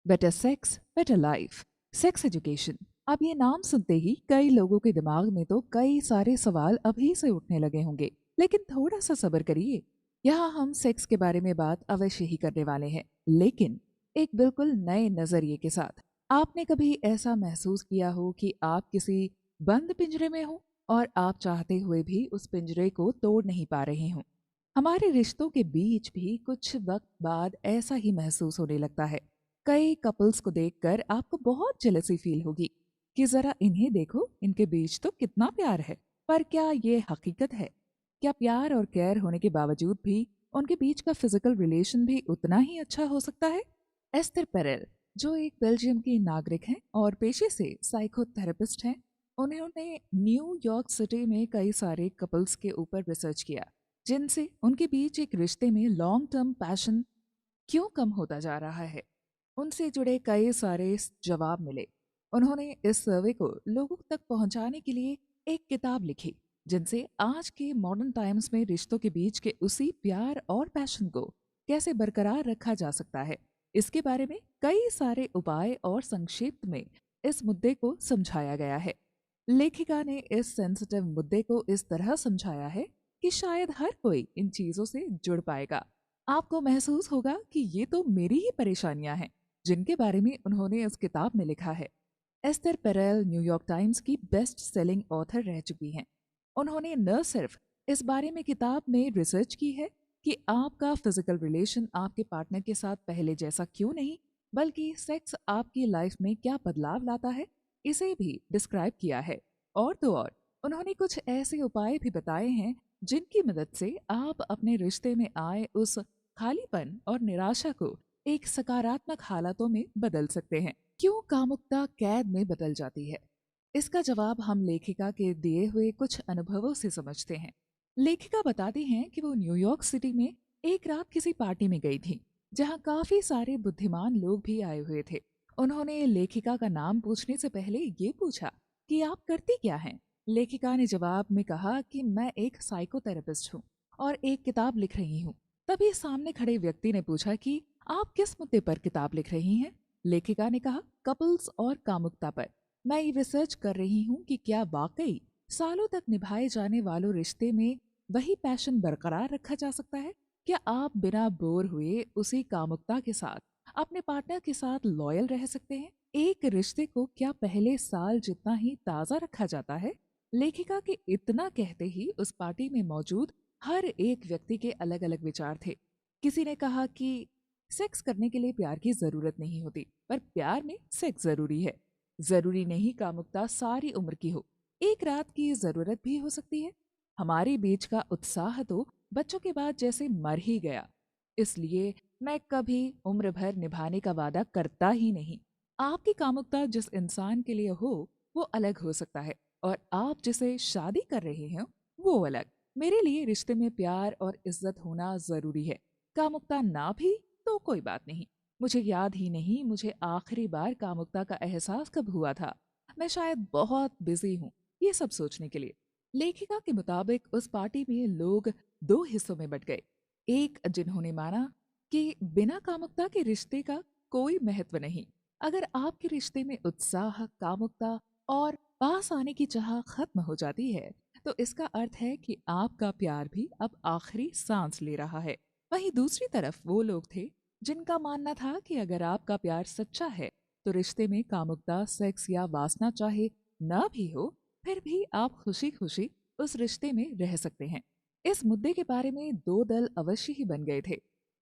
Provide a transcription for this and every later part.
Better sex better life, sex education. अब ये नाम सुनते ही कई लोगों के दिमाग में तो कई सारे सवाल अभी से उठने लगे होंगे, लेकिन थोड़ा सा सब्र करिए। यहाँ हम सेक्स के बारे में बात अवश्य ही करने वाले हैं, लेकिन एक बिल्कुल नए नजरिए के साथ। आपने कभी ऐसा महसूस किया हो कि आप किसी बंद पिंजरे में हो और आप चाहते हुए भी उस पिंजरे को तोड़ नहीं पा रहे हो? हमारे रिश्तों के बीच भी कुछ वक्त बाद ऐसा ही महसूस होने लगता है। कई कपल्स को देखकर आपको बहुत जेलसी फील होगी कि जरा इन्हें देखो, इनके बीच तो कितना प्यार है। पर क्या ये हकीकत है? क्या प्यार और केयर होने के बावजूद भी उनके बीच का फिजिकल रिलेशन भी उतना ही अच्छा हो सकता है? एस्तर पेरेल, जो एक बेल्जियम की नागरिक हैं और पेशे से साइकोथेरेपिस्ट हैं, उन्होंने न्यूयॉर्क सिटी में कई सारे कपल्स के ऊपर रिसर्च किया, जिनसे उनके बीच एक रिश्ते में लॉन्ग टर्म पैशन क्यों कम होता जा रहा है। उनसे जुड़े कई सारे जवाब मिले। उन्होंने इस सर्वे को लोगों तक पहुंचाने के लिए एक किताब लिखी, जिनसे आज के मॉडर्न टाइम्स में रिश्तों के बीच के उसी प्यार और पैशन को कैसे बरकरार रखा जा सकता है, इसके बारे में कई सारे उपाय और संक्षिप्त में इस मुद्दे को समझाया गया है। लेखिका ने इस सेंसिटिव मुद्दे को इस तरह समझाया है कि शायद हर कोई इन चीजों से जुड़ पाएगा। आपको महसूस होगा कि ये तो मेरी ही परेशानियां हैं, जिनके बारे में उन्होंने इस किताब में लिखा है। एस्तर पेरेल न्यूयॉर्क टाइम्स की बेस्ट सेलिंग ऑथर रह चुकी हैं। उन्होंने न सिर्फ इस बारे में किताब में रिसर्च की है कि आपका फिजिकल रिलेशन आपके पार्टनर के साथ पहले जैसा क्यों नहीं, बल्कि सेक्स आपकी लाइफ में क्या बदलाव लाता है, इसे भी डिस्क्राइब किया है। और तो और, उन्होंने कुछ ऐसे उपाय भी बताए हैं जिनकी मदद से आप अपने रिश्ते में आए उस खालीपन और निराशा को एक सकारात्मक हालातों में बदल सकते हैं। क्यों कामुकता कैद में बदल जाती है? इसका जवाब हम लेखिका के दिए हुए कुछ अनुभवों से समझते हैं। लेखिका बताती हैं कि वो न्यूयॉर्क सिटी में एक रात किसी पार्टी में गई थी, जहां काफी सारे बुद्धिमान लोग भी आए हुए थे। उन्होंने लेखिका का नाम पूछने से पहले ये पूछा कि आप करती क्या हैं? लेखिका ने जवाब में कहा कि मैं एक साइकोथेरेपिस्ट हूँ और एक किताब लिख रही हूँ। तभी सामने खड़े व्यक्ति ने पूछा कि आप किस मुद्दे पर किताब लिख रही हैं? लेखिका ने कहा, कपल्स और कामुकता पर। मैं ये रिसर्च कर रही हूँ कि क्या वाकई सालों तक निभाए जाने वालों रिश्ते में वही पैशन बरकरार रखा जा सकता है? क्या आप बिना बोर हुए उसी कामुकता के साथ अपने पार्टनर के साथ लॉयल रह सकते हैं? एक रिश्ते को क्या पहले साल जितना ही ताजा रखा जाता है? लेखिका के इतना कहते ही उस पार्टी में मौजूद हर एक व्यक्ति के अलग अलग विचार थे। किसी ने कहा कि सेक्स करने के लिए प्यार की जरूरत नहीं होती, पर प्यार में सेक्स जरूरी है। जरूरी नहीं कामुकता सारी उम्र की हो, एक रात की जरूरत भी हो सकती है। हमारे बीच का उत्साह तो बच्चों के बाद जैसे मर ही गया। इसलिए मैं कभी उम्र भर निभाने का वादा करता ही नहीं। आपकी कामुकता जिस इंसान के लिए हो वो अलग हो सकता है, और आप जिसे शादी कर रहे हैं वो अलग। मेरे लिए रिश्ते में प्यार और इज्जत होना जरूरी है। कामुकता ना भी तो कोई बात नहीं। मुझे याद ही नहीं मुझे आखिरी बार कामुकता का एहसास कब हुआ था। मैं शायद बहुत बिजी हूँ ये सब सोचने के लिए। लेखिका के मुताबिक उस पार्टी में लोग दो हिस्सों में बट गए। एक जिन्होंने माना कि बिना कामुकता के रिश्ते का कोई महत्व नहीं। अगर आपके रिश्ते में उत्साह, कामुकता और पास आने की चाह खत्म हो जाती है, तो इसका अर्थ है कि आपका प्यार भी अब आखिरी सांस ले रहा है। वहीं दूसरी तरफ वो लोग थे जिनका मानना था कि अगर आपका प्यार सच्चा है, तो रिश्ते में कामुकता, सेक्स या वासना चाहे न भी हो, फिर भी आप खुशी खुशी उस रिश्ते में रह सकते हैं। इस मुद्दे के बारे में दो दल अवश्य ही बन गए थे,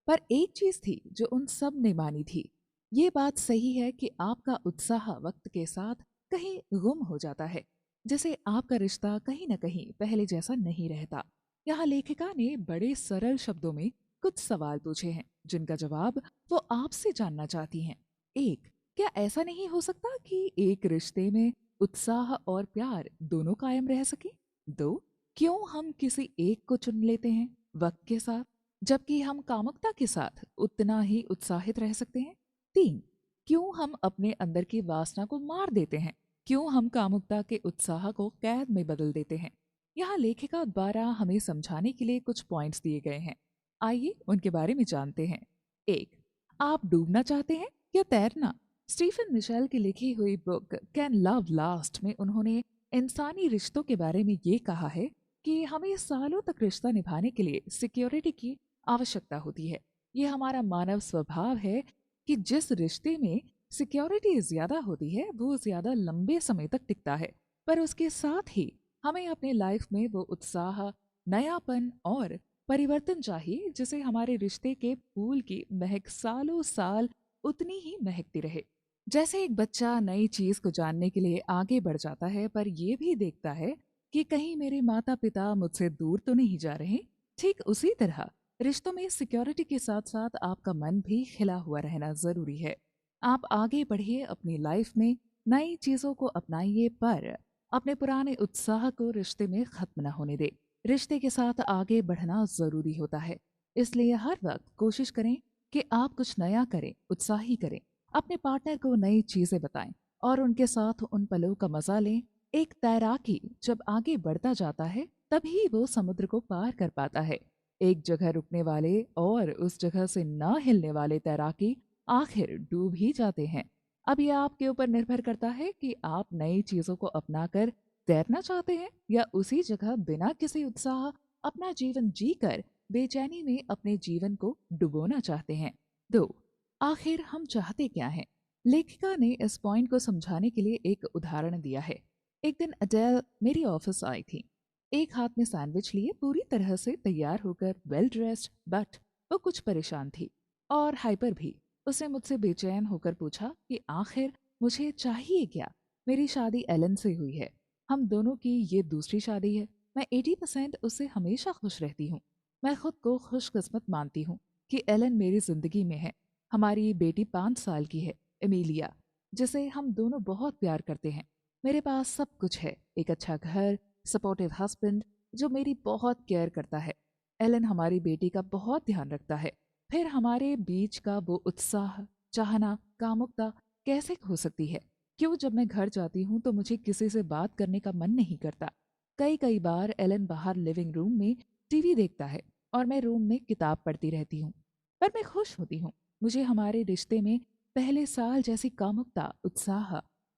पर एक चीज थी जो उन सब ने मानी थी। ये बात सही है कि आपका उत्साह वक्त के साथ कहीं गुम हो जाता है, जैसे आपका रिश्ता कहीं न कहीं पहले जैसा नहीं रहता। यहाँ लेखिका ने बड़े सरल शब्दों में कुछ सवाल पूछे हैं, जिनका जवाब वो आपसे जानना चाहती हैं। एक, क्या ऐसा नहीं हो सकता कि एक रिश्ते में उत्साह और प्यार दोनों कायम रह सके? दो, क्यों हम किसी एक को चुन लेते हैं वक्त के साथ, जबकि हम कामुकता के साथ उतना ही उत्साहित रह सकते हैं? तीन, क्यों हम अपने अंदर की वासना को मार देते हैं? क्यों हम कामुकता के उत्साह को कैद में बदल देते हैं? यहाँ लेखिका द्वारा हमें समझाने के लिए कुछ पॉइंट्स दिए गए हैं। आइए उनके बारे में जानते हैं। एक, आप डूबना चाहते हैं या तैरना। स्टीफन मिशेल की लिखी हुई बुक कैन लव लास्ट में उन्होंने इंसानी रिश्तों के बारे में ये कहा है कि हमें सालों तक रिश्ता निभाने के लिए सिक्योरिटी की आवश्यकता होती है। ये हमारा मानव स्वभाव है कि जिस रिश्ते में सिक्योरिटी ज्यादा होती है वो ज्यादा लंबे समय तक टिकता है, पर उसके साथ ही हमें अपने लाइफ में वो उत्साह, नयापन और परिवर्तन चाहिए जिसे हमारे रिश्ते के फूल की महक सालों साल उतनी ही महकती रहे। जैसे एक बच्चा नई चीज को जानने के लिए आगे बढ़ जाता है पर ये भी देखता है कि कहीं मेरे माता पिता मुझसे दूर तो नहीं जा रहे, ठीक उसी तरह रिश्तों में सिक्योरिटी के साथ साथ आपका मन भी खिला हुआ रहना जरूरी है। आप आगे बढ़िए अपनी लाइफ में, नई चीजों को अपनाइए, पर अपने पुराने उत्साह को रिश्ते में खत्म न होने दे। रिश्ते के साथ आगे बढ़ना जरूरी होता है, इसलिए हर वक्त कोशिश करें कि आप कुछ नया करें, उत्साही करें, अपने पार्टनर को नई चीजें बताएं और उनके साथ उन पलों का मजा लें। एक तैराकी जब आगे बढ़ता जाता है तभी वो समुद्र को पार कर पाता है। एक जगह रुकने वाले और उस जगह से न हिलने वाले तैराकी आखिर डूब ही जाते हैं। अब यह आपके ऊपर निर्भर करता है कि आप नई चीजों को अपनाकर तैरना चाहते हैं या उसी जगह बिना किसी उत्साह अपना जीवन जीकर बेचैनी में अपने जीवन को डुबोना चाहते हैं। दो, आखिर हम चाहते क्या हैं? लेखिका ने इस पॉइंट को समझाने के लिए एक उदाहरण दिया है। एक दिन अडेल मेरी ऑफिस आई थी, एक हाथ में सैंडविच लिए, पूरी तरह से तैयार होकर, वेल ड्रेस्ड, बट वो कुछ परेशान थी और हाइपर भी। उसने मुझसे बेचैन होकर पूछा कि आखिर मुझे चाहिए क्या। मेरी शादी एलन से हुई है, हम दोनों की ये दूसरी शादी है। मैं 80% उससे हमेशा खुश रहती हूँ। मैं खुद को खुशकिस्मत मानती हूँ कि एलन मेरी जिंदगी में है। हमारी बेटी 5 साल की है, एमिलिया, जिसे हम दोनों बहुत प्यार करते हैं। मेरे पास सब कुछ है, एक अच्छा घर, सपोर्टिव हस्बैंड जो मेरी बहुत केयर करता है। एलन हमारी बेटी का बहुत ध्यान रखता है। फिर हमारे बीच का वो उत्साह, चाहना, कामुकता कैसे हो सकती है? क्यों जब मैं घर जाती हूँ तो मुझे किसी से बात करने का मन नहीं करता? कई कई बार एलन बाहर लिविंग रूम में टीवी देखता है और मैं रूम में किताब पढ़ती रहती हूँ, पर मैं खुश होती हूँ। मुझे हमारे रिश्ते में पहले साल जैसी कामुकता, उत्साह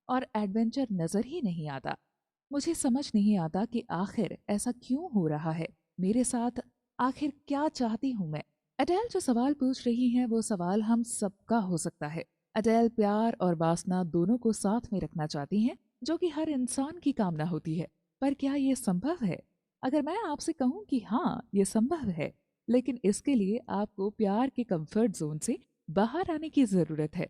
और एडवेंचर नजर ही नहीं आता। मुझे समझ नहीं आता कि आखिर ऐसा क्यों हो रहा है मेरे साथ। आखिर क्या चाहती हूँ मैं? अडेल जो सवाल पूछ रही हैं वो सवाल हम सबका हो सकता है। अडेल प्यार और वासना दोनों को साथ में रखना चाहती हैं, जो कि हर इंसान की कामना होती है। पर क्या ये संभव है? अगर मैं आपसे कहूँ कि हाँ ये संभव है, लेकिन इसके लिए आपको प्यार के कंफर्ट जोन से बाहर आने की जरूरत है।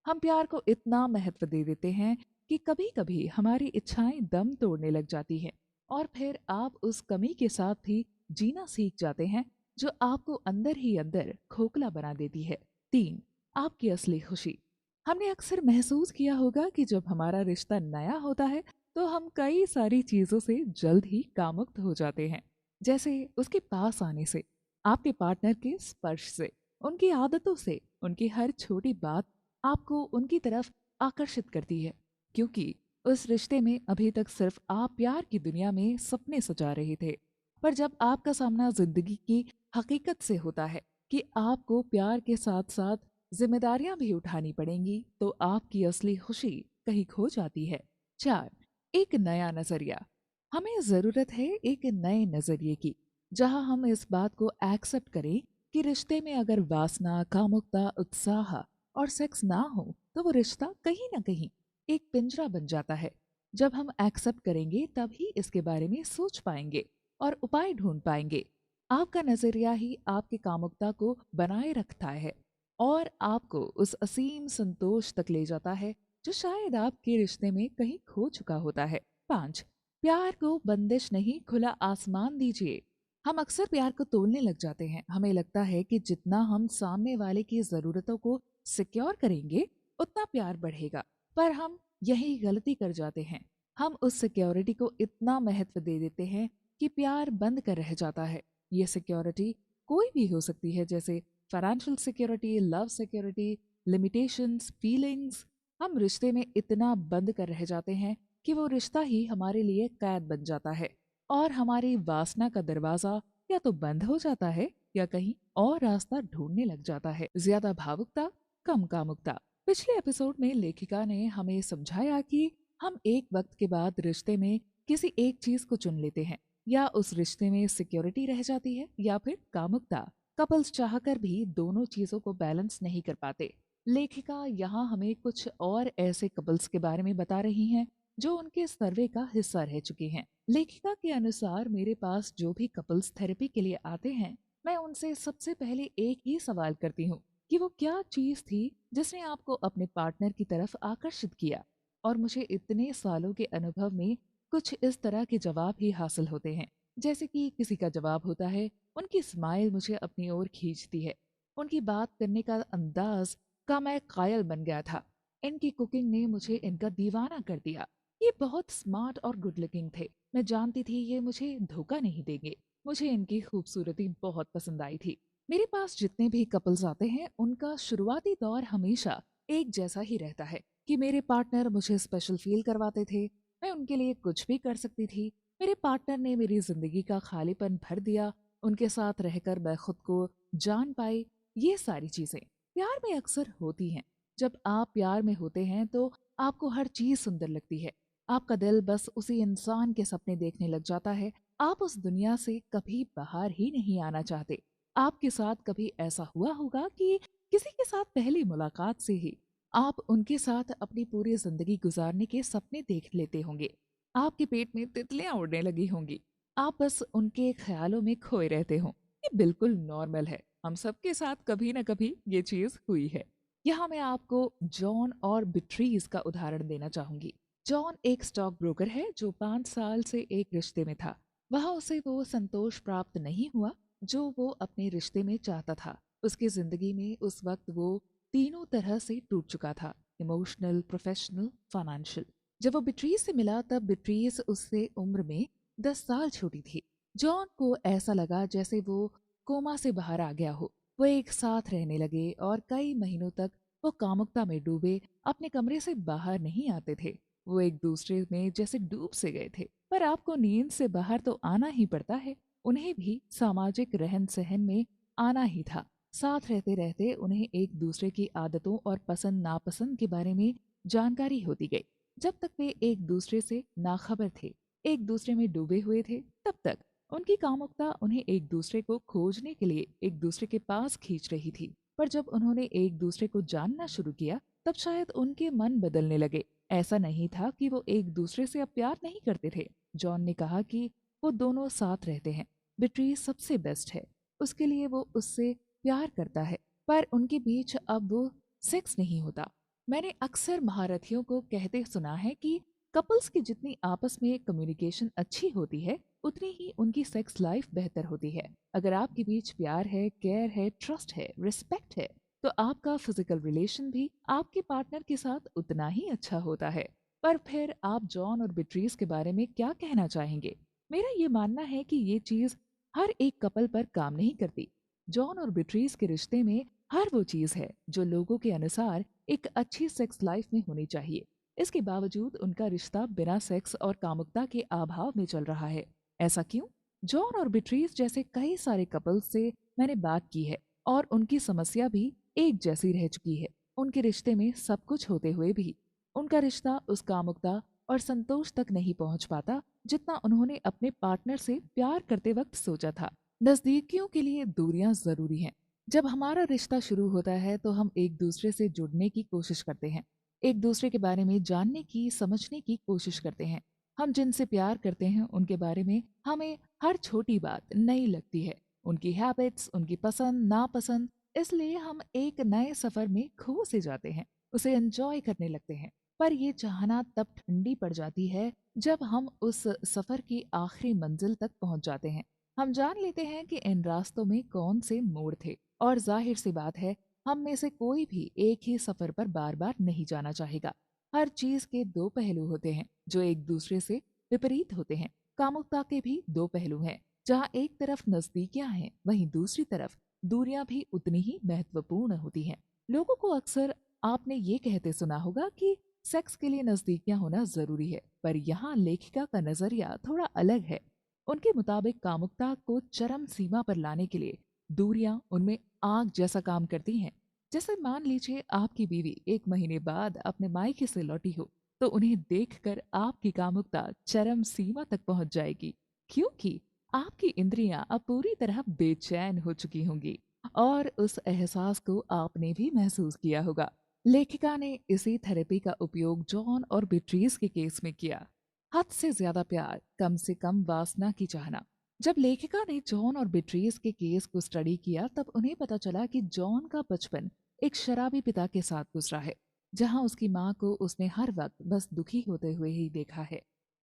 हम प्यार को इतना महत्व दे देते हैं कि कभी कभी हमारी इच्छाएं दम तोड़ने लग जाती हैं और फिर आप उस कमी के साथ भी जीना सीख जाते हैं जो आपको अंदर ही अंदर खोखला बना देती है। 3, आपकी असली खुशी। हमने अक्सर महसूस किया होगा कि जब हमारा रिश्ता नया होता है तो हम कई सारी चीजों से जल्द ही कामुक्त हो जाते हैं, जैसे उसके पास आने से, आपके पार्टनर के स्पर्श से, उनकी आदतों से। उनकी हर छोटी बात आपको उनकी तरफ आकर्षित करती है, क्योंकि उस रिश्ते में अभी तक सिर्फ आप प्यार की दुनिया में सपने सजा रहे थे। पर जब आपका सामना जिंदगी की हकीकत से होता है कि आपको प्यार के साथ साथ जिम्मेदारियां भी उठानी पड़ेंगी, तो आपकी असली खुशी कहीं खो जाती है। 4, एक नया नजरिया। हमें जरूरत है एक नए नजरिए की, जहां हम इस बात को एक्सेप्ट करें कि रिश्ते में अगर वासना, कामुकता, उत्साह और सेक्स ना हो तो वो रिश्ता कहीं ना कहीं एक पिंजरा बन जाता है। जब हम एक्सेप्ट करेंगे तभी इसके बारे में सोच पाएंगे और उपाय ढूंढ पाएंगे। आपका नजरिया ही आपकी कामुकता को बनाए रखता है और आपको उस असीम संतोष तक ले जाता है जो शायद आपके रिश्ते में कहीं खो चुका होता है। 5, प्यार को बंदिश नहीं, खुला आसमान दीजिए। हम अक्सर प्यार को तोलने लग जाते हैं। हमें लगता है कि जितना हम सामने वाले की जरूरतों को सिक्योर करेंगे उतना प्यार बढ़ेगा, पर हम यही गलती कर जाते हैं। हम उस सिक्योरिटी को इतना महत्व दे देते हैं कि प्यार बंद कर रह जाता है। ये सिक्योरिटी कोई भी हो सकती है, जैसे financial security, love security, limitations, feelings. हम रिश्ते में इतना बंद कर रह जाते हैं कि वो रिश्ता ही हमारे लिए कैद बन जाता है और हमारी वासना का दरवाजा या तो बंद हो जाता है या कहीं और रास्ता ढूंढने लग जाता है। ज्यादा भावुकता, कम कामुकता। पिछले एपिसोड में लेखिका ने हमें समझाया कि हम एक वक्त के बाद रिश्ते में किसी एक चीज को चुन लेते हैं, या उस रिश्ते में सिक्योरिटी रह जाती है या फिर कामुकता। कपल्स चाहकर भी दोनों चीजों को बैलेंस नहीं कर पाते। लेखिका यहाँ हमें कुछ और ऐसे कपल्स के बारे में बता रही हैं जो उनके सर्वे का हिस्सा रह चुके हैं। लेखिका के अनुसार मेरे पास जो भी कपल्स थेरेपी के लिए आते हैं, मैं उनसे सबसे पहले एक ही सवाल करती हूँ कि वो क्या चीज थी जिसने आपको अपने पार्टनर की तरफ आकर्षित किया। और मुझे इतने सालों के अनुभव में कुछ इस तरह के जवाब ही हासिल होते हैं। जैसे कि किसी का जवाब होता है, उनकी स्माइल मुझे अपनी ओर खींचती है, उनकी बात करने का अंदाज का मैं कायल बन गया था, इनकी कुकिंग ने मुझे इनका दीवाना कर दिया, ये बहुत स्मार्ट और गुड लुकिंग थे, मैं जानती थी ये मुझे धोखा नहीं देंगे, मुझे इनकी खूबसूरती बहुत पसंद आई थी। मेरे पास जितने भी कपल्स आते हैं उनका शुरुआती दौर हमेशा एक जैसा ही रहता है कि मेरे पार्टनर मुझे स्पेशल फील करवाते थे, मैं उनके लिए कुछ भी कर सकती थी, मेरे पार्टनर ने मेरी जिंदगी का खालीपन भर दिया, उनके साथ रहकर मैं खुद को जान पाई। ये सारी चीजें प्यार में अक्सर होती हैं। जब आप प्यार में होते हैं तो आपको हर चीज सुंदर लगती है, आपका दिल बस उसी इंसान के सपने देखने लग जाता है, आप उस दुनिया से कभी बाहर ही नहीं आना चाहते। आपके साथ कभी ऐसा हुआ होगा कि किसी के साथ पहली मुलाकात से ही आप उनके साथ अपनी पूरी जिंदगी गुजारने के सपने देख लेते होंगे, आपके पेट में तितलियां उड़ने लगी होंगी, आप बस उनके ख्यालों में खोए रहते हो। ये बिल्कुल नॉर्मल है, हम सबके साथ कभी ना कभी ये चीज हुई है। यहाँ मैं आपको जॉन और बिट्रीज का उदाहरण देना चाहूंगी। जॉन एक स्टॉक ब्रोकर है जो 5 साल से एक रिश्ते में था। वहां उसे वो संतोष प्राप्त नहीं हुआ जो वो अपने रिश्ते में चाहता था। उसकी जिंदगी में उस वक्त वो तीनों तरह से टूट चुका था, इमोशनल, प्रोफेशनल, फाइनेंशियल। जब वो बिट्रीज से मिला तब बिट्रीज उससे उम्र में 10 साल छोटी थी। जॉन को ऐसा लगा जैसे वो कोमा से बाहर आ गया हो। वो एक साथ रहने लगे और कई महीनों तक वो कामुकता में डूबे, अपने कमरे से बाहर नहीं आते थे। वो एक दूसरे में जैसे डूब से गए थे। पर आपको नींद से बाहर तो आना ही पड़ता है, उन्हें भी सामाजिक रहन सहन में आना ही था। साथ रहते रहते उन्हें एक दूसरे की आदतों और पसंद नापसंद के बारे में जानकारी होती गई। जब तक वे एक दूसरे से नाखबर थे, एक दूसरे में डूबे हुए थे, तब तक उनकी कामुकता उन्हें एक दूसरे को खोजने के लिए एक दूसरे के पास खींच रही थी। पर जब उन्होंने एक दूसरे को जानना शुरू किया तब शायद उनके मन बदलने लगे। ऐसा नहीं था कि वो एक दूसरे से अब प्यार नहीं करते थे। जॉन ने कहा कि वो दोनों साथ रहते हैं, बिट्रीज सबसे बेस्ट है, उसके लिए वो उससे प्यार करता है, पर उनके बीच अब वो सेक्स नहीं होता। मैंने अक्सर महारथियों को कहते सुना है कि कपल्स की जितनी आपस में कम्युनिकेशन अच्छी होती है उतनी ही उनकी सेक्स लाइफ बेहतर होती है। अगर आपके बीच प्यार है, केयर है, ट्रस्ट है, रिस्पेक्ट है, तो आपका फिजिकल रिलेशन भी आपके पार्टनर के साथ उतना ही अच्छा होता है। पर फिर आप जॉन और बिट्रीज के बारे में क्या कहना चाहेंगे? मेरा ये मानना है कि ये चीज हर एक कपल पर काम नहीं करती। जॉन और बिट्रीज के रिश्ते में हर वो चीज है जो लोगों के अनुसार एक अच्छी सेक्स लाइफ में होनी चाहिए। इसके बावजूद उनका रिश्ता बिना सेक्स और कामुकता के अभाव में चल रहा है। ऐसा क्यों? जॉन और बिट्रीज जैसे कई सारे कपल्स से मैंने बात की है और उनकी समस्या भी एक जैसी रह चुकी है। उनके रिश्ते में सब कुछ होते हुए भी उनका रिश्ता उस कामुकता और संतोष तक नहीं पहुंच पाता जितना उन्होंने अपने पार्टनर से प्यार करते वक्त सोचा था। नजदीकियों के लिए दूरियां जरूरी हैं। जब हमारा रिश्ता शुरू होता है तो हम एक दूसरे से जुड़ने की कोशिश करते हैं, एक दूसरे के बारे में जानने की, समझने की कोशिश करते हैं। हम जिनसे प्यार करते हैं उनके बारे में हमें हर छोटी बात नई लगती है, उनकी हैबिट्स, उनकी पसंद नापसंद। इसलिए हम एक नए सफर में खो से जाते हैं, उसे एंजॉय करने लगते हैं। पर ये चाहना तब ठंडी पड़ जाती है जब हम उस सफर की आखिरी मंजिल तक पहुंच जाते हैं। हम जान लेते हैं कि इन रास्तों में कौन से मोड़ थे, और जाहिर सी बात है हम में से कोई भी एक ही सफर पर बार बार नहीं जाना चाहेगा। हर चीज के दो पहलू होते हैं जो एक दूसरे से विपरीत होते हैं। कामुकता के भी दो पहलू हैं। जहाँ एक तरफ नजदीकियां हैं वहीं दूसरी तरफ दूरियां भी उतनी ही महत्वपूर्ण होती हैं। लोगों को अक्सर आपने ये कहते सुना होगा कि सेक्स के लिए नजदीकियां होना जरूरी है, पर यहाँ लेखिका का नजरिया थोड़ा अलग है। उनके मुताबिक कामुकता को चरम सीमा पर लाने के लिए दूरियां उनमें आग जैसा काम करती हैं। जैसे मान लीजिए आपकी बीवी 1 महीने बाद अपने मायके से लौटी हो, तो उन्हें देखकर आपकी कामुकता चरम सीमा तक पहुंच जाएगी, क्योंकि आपकी इंद्रियां अब पूरी तरह बेचैन हो चुकी होंगी और उस एहसास को आपने भी महसूस किया होगा। लेखिका ने इसी थेरेपी का उपयोग जॉन और बिट्रीज के केस में किया। हद से ज्यादा प्यार, कम से कम वासना की चाहना। जब लेखिका ने जॉन और बिट्रीज के केस को स्टडी किया, तब उन्हें पता चला कि जॉन का बचपन एक शराबी पिता के साथ गुजरा है, जहां उसकी माँ को उसने हर वक्त बस दुखी होते हुए ही देखा है।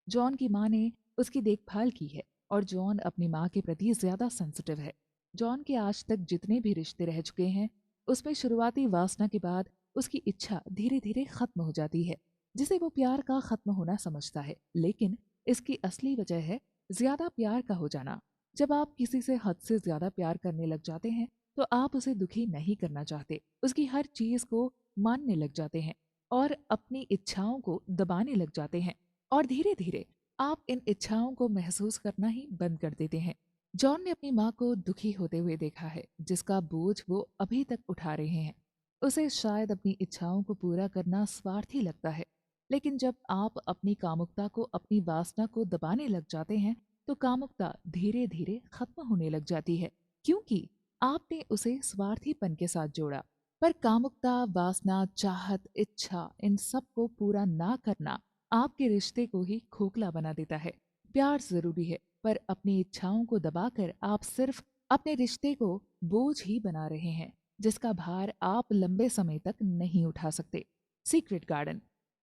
जॉन की माँ ने उसकी देखभाल की है और जॉन अपनी माँ के प्रति ज्यादा सेंसिटिव है। जॉन के आज तक जितने भी रिश्ते रह चुके हैं, उसमें शुरुआती वासना के बाद उसकी इच्छा धीरे धीरे खत्म हो जाती है, जिसे वो प्यार का खत्म होना समझता है। लेकिन इसकी असली वजह है ज्यादा प्यार का हो जाना। जब आप किसी से हद से ज्यादा प्यार करने लग जाते हैं, तो आप उसे दुखी नहीं करना चाहते, उसकी हर चीज को मानने लग जाते हैं और अपनी इच्छाओं को दबाने लग जाते हैं, और धीरे धीरे आप इन इच्छाओं को महसूस करना ही बंद कर देते हैं। जॉन ने अपनी माँ को दुखी होते हुए देखा है, जिसका बोझ वो अभी तक उठा रहे हैं। उसे शायद अपनी इच्छाओं को पूरा करना स्वार्थी लगता है, लेकिन जब आप अपनी कामुकता को, अपनी वासना को दबाने लग जाते हैं, तो कामुकता धीरे धीरे खत्म होने लग जाती है, क्योंकि आपने उसे स्वार्थीपन के साथ जोड़ा। पर कामुकता, वासना, चाहत, इच्छा, इन सब को पूरा ना करना आपके रिश्ते को ही खोखला बना देता है। प्यार जरूरी है, पर अपनी इच्छाओं को दबाकर आप सिर्फ अपने रिश्ते को बोझ ही बना रहे हैं, जिसका भार आप लंबे समय तक नहीं उठा सकते। Secret garden.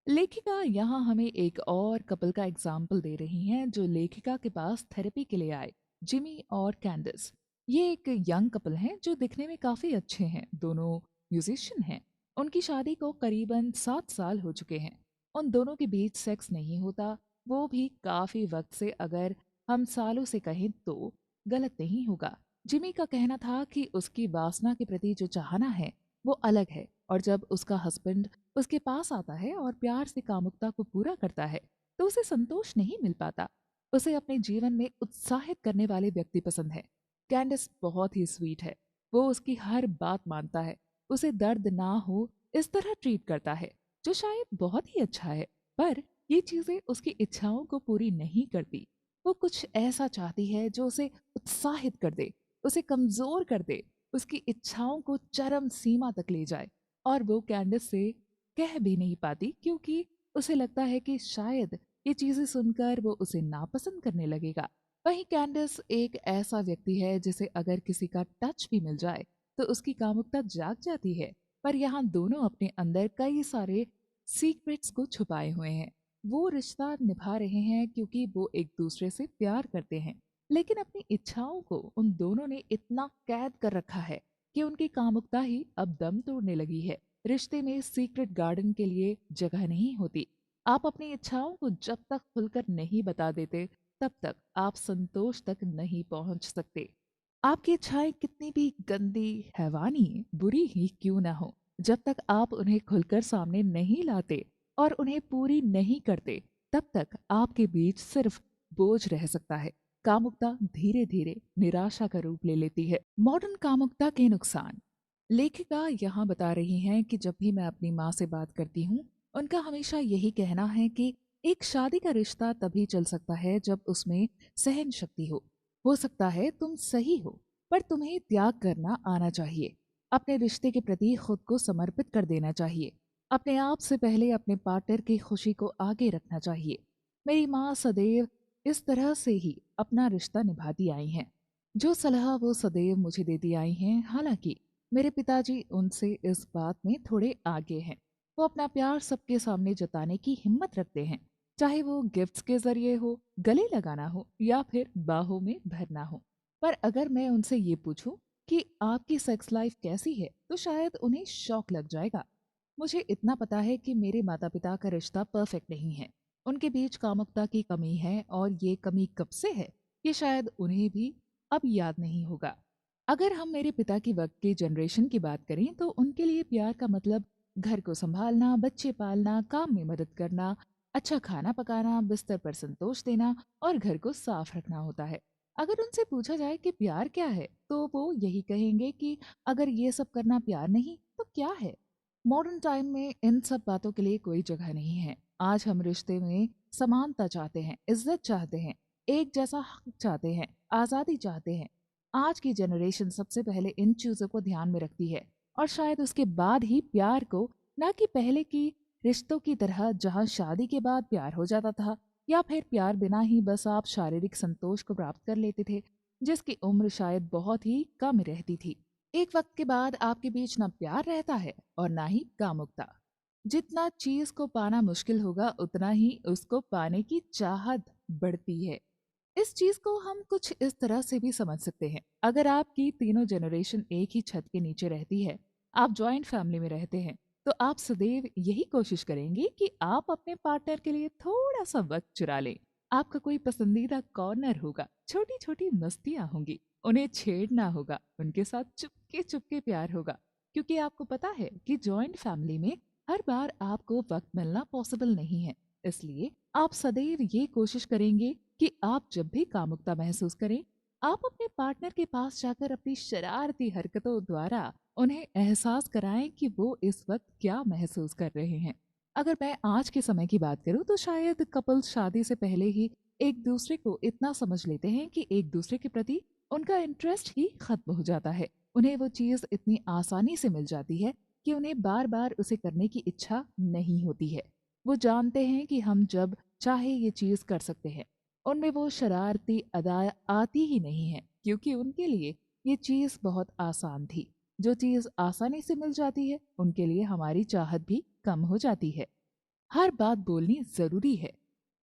लेखिका यहाँ हमें एक और कपल का एग्जाम्पल दे रही हैं, जो लेखिका के पास थेरेपी के लिए आए, जिमी और कैंडिस। ये एक यंग कपल हैं जो दिखने में काफी अच्छे हैं, दोनों म्यूजिशियन हैं। उनकी शादी को करीबन 7 साल हो चुके हैं। उन दोनों के बीच सेक्स नहीं होता, वो भी काफी वक्त से। अगर हम सालों से कहें तो गलत नहीं होगा। जिमी का कहना था कि उसकी वासना के प्रति जो चाहना है वो अलग है, और जब उसका हस्बैंड उसके पास आता है और प्यार से कामुकता को पूरा करता है, तो उसे संतोष नहीं मिल पाता। उसे अपने जीवन में उत्साहित करने वाले व्यक्ति पसंद है। कैंडिस बहुत ही स्वीट है, वो उसकी हर बात मानता है, उसे दर्द ना हो इस तरह ट्रीट करता है, जो शायद बहुत ही अच्छा है। पर ये चीजें उसकी इच्छाओं को पूरी नहीं करती। वो कुछ ऐसा चाहती है जो उसे उत्साहित कर दे, उसे कमजोर कर दे, उसकी इच्छाओं को चरम सीमा तक ले जाए। और वो कैंडिस से कह भी नहीं पाती, क्योंकि उसे लगता है कि शायद ये चीजें सुनकर वो उसे नापसंद करने लगेगा। वहीं कैंडिस एक ऐसा व्यक्ति है जिसे अगर किसी का टच भी मिल जाए तो उसकी कामुकता जाग जाती है। पर यहाँ दोनों अपने अंदर कई सारे सीक्रेट्स को छुपाए हुए हैं। वो रिश्ता निभा रहे हैं क्योंकि वो एक दूसरे से प्यार करते हैं, लेकिन अपनी इच्छाओं को उन दोनों ने इतना कैद कर रखा है कि उनकी कामुकता ही अब दम तोड़ने लगी है। रिश्ते में सीक्रेट गार्डन के लिए जगह नहीं होती। आप अपनी इच्छाओं को जब तक खुलकर नहीं बता देते, तब तक आप संतोष तक नहीं पहुंच सकते। आपकी इच्छाएं कितनी भी गंदी, हैवानी, बुरी ही क्यों ना हो, जब तक आप उन्हें खुलकर सामने नहीं लाते और उन्हें पूरी नहीं करते, तब तक आपके बीच सिर्फ बोझ रह सकता है। कामुकता धीरे धीरे निराशा का रूप ले लेती है। मॉडर्न कामुकता के नुकसान। लेखिका यहाँ बता रही हैं कि जब भी मैं अपनी माँ से बात करती हूँ, उनका हमेशा यही कहना है कि एक शादी का रिश्ता तभी चल सकता है जब उसमें सहन शक्ति हो सकता है तुम सही हो, पर तुम्हें त्याग करना आना चाहिए। अपने रिश्ते के प्रति खुद को समर्पित कर देना चाहिए। अपने आप से पहले अपने पार्टनर की खुशी को आगे रखना चाहिए। मेरी माँ सदैव इस तरह से ही अपना रिश्ता निभाती आई हैं। जो सलाह वो सदैव मुझे देती आई हैं। हालांकि मेरे पिताजी उनसे इस बात में थोड़े आगे हैं। वो अपना प्यार सबके सामने जताने की हिम्मत रखते हैं, चाहे वो गिफ्ट्स के जरिए हो, गले लगाना हो, या फिर बाहों में भरना हो। पर अगर मैं उनसे ये पूछूं कि आपकी सेक्स लाइफ कैसी है, तो शायद उन्हें शौक लग जाएगा। मुझे इतना पता है कि मेरे माता पिता का रिश्ता परफेक्ट नहीं है। उनके बीच कामुकता की कमी है, और ये कमी कब से है ये शायद उन्हें भी अब याद नहीं होगा। अगर हम मेरे पिता की वक्त की जनरेशन की बात करें, तो उनके लिए प्यार का मतलब घर को संभालना, बच्चे पालना, काम में मदद करना, अच्छा खाना पकाना, बिस्तर पर संतोष देना और घर को साफ रखना होता है। अगर उनसे पूछा जाए कि प्यार क्या है, तो वो यही कहेंगे कि अगर ये सब करना प्यार नहीं तो क्या है। मॉडर्न टाइम में इन सब बातों के लिए कोई जगह नहीं है। आज हम रिश्ते में समानता चाहते हैं, इज्जत चाहते हैं, एक जैसा हक चाहते हैं, आजादी चाहते हैं। आज की जनरेशन सबसे पहले इन चीजों को ध्यान में रखती है, और शायद उसके बाद ही प्यार को, ना कि पहले की रिश्तों की तरह जहां शादी के बाद प्यार हो जाता था, या फिर प्यार बिना ही बस आप शारीरिक संतोष को प्राप्त कर लेते थे, जिसकी उम्र शायद बहुत ही कम रहती थी। एक वक्त के बाद आपके बीच ना प्यार रहता है और ना ही कामुकता। जितना चीज को पाना मुश्किल होगा, उतना ही उसको पाने की चाहत बढ़ती है। इस चीज को हम कुछ इस तरह से भी समझ सकते हैं। अगर आपकी तीनों जनरेशन एक ही छत के नीचे रहती है, आप जॉइंट फैमिली में रहते हैं, तो आप सदैव यही कोशिश करेंगे कि आप अपने पार्टनर के लिए थोड़ा सा वक्त चुरा लें। आपका कोई पसंदीदा कॉर्नर होगा, छोटी छोटी मस्तियां होंगी, उन्हें छेड़ना होगा, उनके साथ चुपके चुपके प्यार होगा। क्योंकि आपको पता है कि जॉइंट फैमिली में हर बार आपको वक्त मिलना पॉसिबल नहीं है। इसलिए आप सदैव ये कोशिश करेंगे कि आप जब भी कामुकता महसूस करें, आप अपने पार्टनर के पास जाकर अपनी शरारती हरकतों द्वारा उन्हें एहसास कराएं कि वो इस वक्त क्या महसूस कर रहे हैं। अगर मैं आज के समय की बात करूं, तो शायद कपल्स शादी से पहले ही एक दूसरे को इतना समझ लेते हैं कि एक दूसरे के प्रति उनका इंटरेस्ट ही खत्म हो जाता है। उन्हें वो चीज इतनी आसानी से मिल जाती है कि उन्हें बार बार उसे करने की इच्छा नहीं होती है। वो जानते हैं कि हम जब चाहे ये चीज कर सकते हैं। उनमें वो शरारती अदा आती ही नहीं है, क्योंकि उनके लिए ये चीज बहुत आसान थी। जो चीज आसानी से मिल जाती है, उनके लिए हमारी चाहत भी कम हो जाती है। हर बात बोलनी जरूरी है।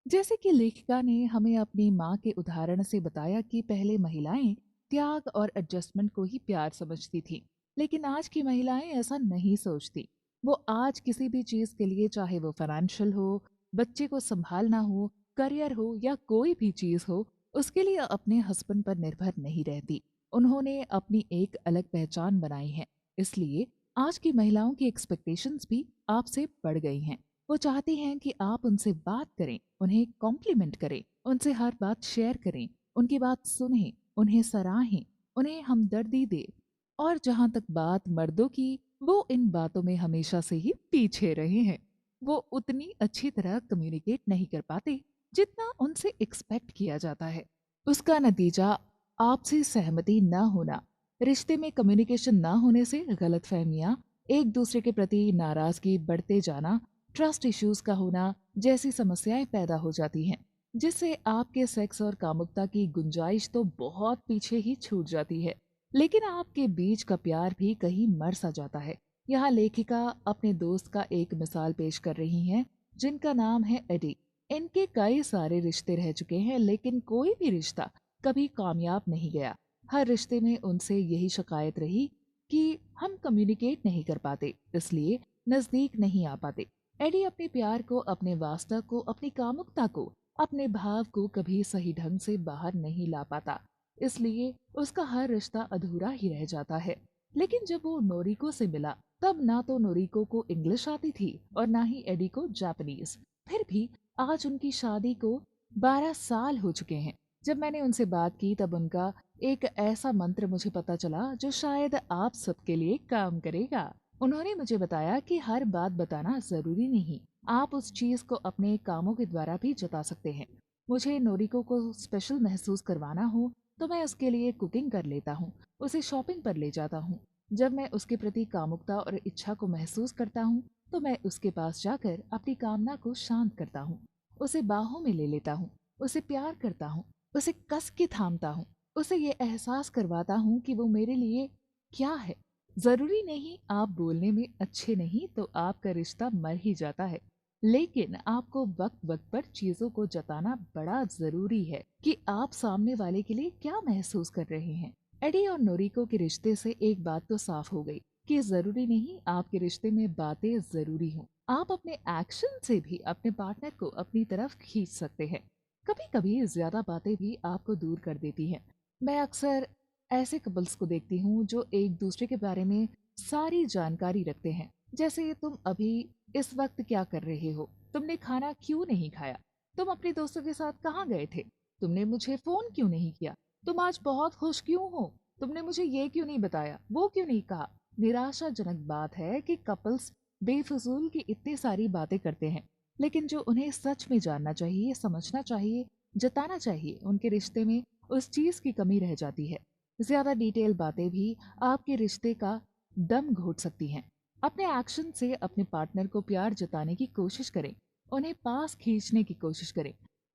जैसे कि लेखिका ने हमें अपनी माँ के उदाहरण से बताया कि पहले महिलाएं त्याग और एडजस्टमेंट को ही प्यार समझती थी, लेकिन आज की महिलाएं ऐसा नहीं सोचती। वो आज किसी भी चीज के लिए, चाहे वो फाइनेंशियल हो, बच्चे को संभालना हो, करियर हो, या कोई भी चीज हो, उसके लिए अपने हस्बैंड पर निर्भर नहीं रहती। उन्होंने अपनी एक अलग पहचान बनाई है। इसलिए आज की महिलाओं की एक्सपेक्टेशंस भी आपसे बढ़ गई हैं। वो चाहती हैं कि आप उनसे बात करें, उन्हें कॉम्प्लीमेंट करें, उनसे हर बात शेयर करें, उनकी बात सुनें, उन्हें सराहें, उन्हें हमदर्दी दें। और जहां तक बात मर्दों की, वो इन बातों में हमेशा से ही पीछे रहे हैं। वो उतनी अच्छी तरह कम्युनिकेट नहीं कर पाते जितना उनसे एक्सपेक्ट किया जाता है। उसका नतीजा आपसी सहमति न होना, रिश्ते में कम्युनिकेशन न होने से गलतफहमियां, एक दूसरे के प्रति नाराजगी बढ़ते जाना, ट्रस्ट इश्यूज का होना जैसी समस्याएं पैदा हो जाती हैं, जिससे आपके सेक्स और कामुकता की गुंजाइश तो बहुत पीछे ही छूट जाती है, लेकिन आपके बीच का प्यार भी कहीं मर सा जाता है। यहाँ लेखिका अपने दोस्त का एक मिसाल पेश कर रही हैं, जिनका नाम है एडी। इनके कई सारे रिश्ते रह चुके हैं, लेकिन कोई भी रिश्ता कभी कामयाब नहीं गया। हर रिश्ते में उनसे यही शिकायत रही कि हम कम्युनिकेट नहीं कर पाते, इसलिए नजदीक नहीं आ पाते। एडी अपने प्यार को, अपने वास्ता को, अपनी कामुकता को, अपने भाव को कभी सही ढंग से बाहर नहीं ला पाता। इसलिए उसका हर रिश्ता अधूरा ही रह जाता है। लेकिन जब वो नोरिको से मिला, तब ना तो नोरिको को इंग्लिश आती थी और ना ही एडी को जापानीज। फिर भी आज उनकी शादी को 12 साल हो चुके हैं। जब मैंने उनसे बात की, तब उनका एक ऐसा मंत्र मुझे पता चला जो शायद आप सबके लिए काम करेगा। उन्होंने मुझे बताया कि हर बात बताना जरूरी नहीं, आप उस चीज को अपने कामों के द्वारा भी जता सकते हैं। मुझे नोरिको को स्पेशल महसूस करवाना हो, तो मैं उसके लिए कुकिंग कर लेता हूँ, उसे शॉपिंग पर ले जाता हूँ। जब मैं उसके प्रति कामुकता और इच्छा को महसूस करता हूँ, तो मैं उसके पास जाकर अपनी कामना को शांत करता हूँ, उसे बाहों में ले लेता हूँ, उसे प्यार करता हूँ, उसे कस के थामता हूँ, उसे ये एहसास करवाता हूँ कि वो मेरे लिए क्या है। जरूरी नहीं आप बोलने में अच्छे नहीं तो आपका रिश्ता मर ही जाता है, लेकिन आपको वक्त वक्त पर चीजों को जताना बड़ा जरूरी है कि आप सामने वाले के लिए क्या महसूस कर रहे हैं। एडी और नोरिको के रिश्ते से एक बात तो साफ हो गई कि जरूरी नहीं आपके रिश्ते में बातें जरूरी हों। आप अपने एक्शन से भी अपने पार्टनर को अपनी तरफ खींच सकते हैं। कभी कभी ज्यादा बातें भी आपको दूर कर देती हैं। मैं अक्सर ऐसे कपल्स को देखती हूँ जो एक दूसरे के बारे में सारी जानकारी रखते हैं। जैसे तुम अभी इस वक्त क्या कर रहे हो, तुमने खाना क्यों नहीं खाया, तुम अपने दोस्तों के साथ कहाँ गए थे, तुमने मुझे फोन क्यों नहीं किया। तुम आज बहुत खुश क्यों हो? तुमने मुझे ये क्यों नहीं बताया, वो क्यों नहीं कहा? निराशाजनक बात है कि कपल्स बेफिजूल की इतनी सारी बातें करते हैं, लेकिन जो उन्हें सच में जानना चाहिए, समझना चाहिए, जताना चाहिए, उनके रिश्ते में उस चीज की कमी रह जाती है। ज्यादा डिटेल बातें भी आपके रिश्ते का दम घोट सकती हैं। अपने एक्शन से अपने पार्टनर को प्यार जताने की कोशिश करें, उन्हें पास खींचने की कोशिश करें,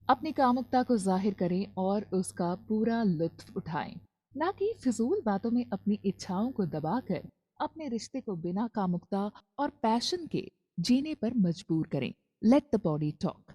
अपनी कामुकता को जाहिर करें और उसका पूरा लुत्फ उठाएं, ना कि फिजूल बातों में अपनी इच्छाओं को दबाकर अपने रिश्ते को बिना कामुकता और पैशन के जीने पर मजबूर करें। Let the body talk.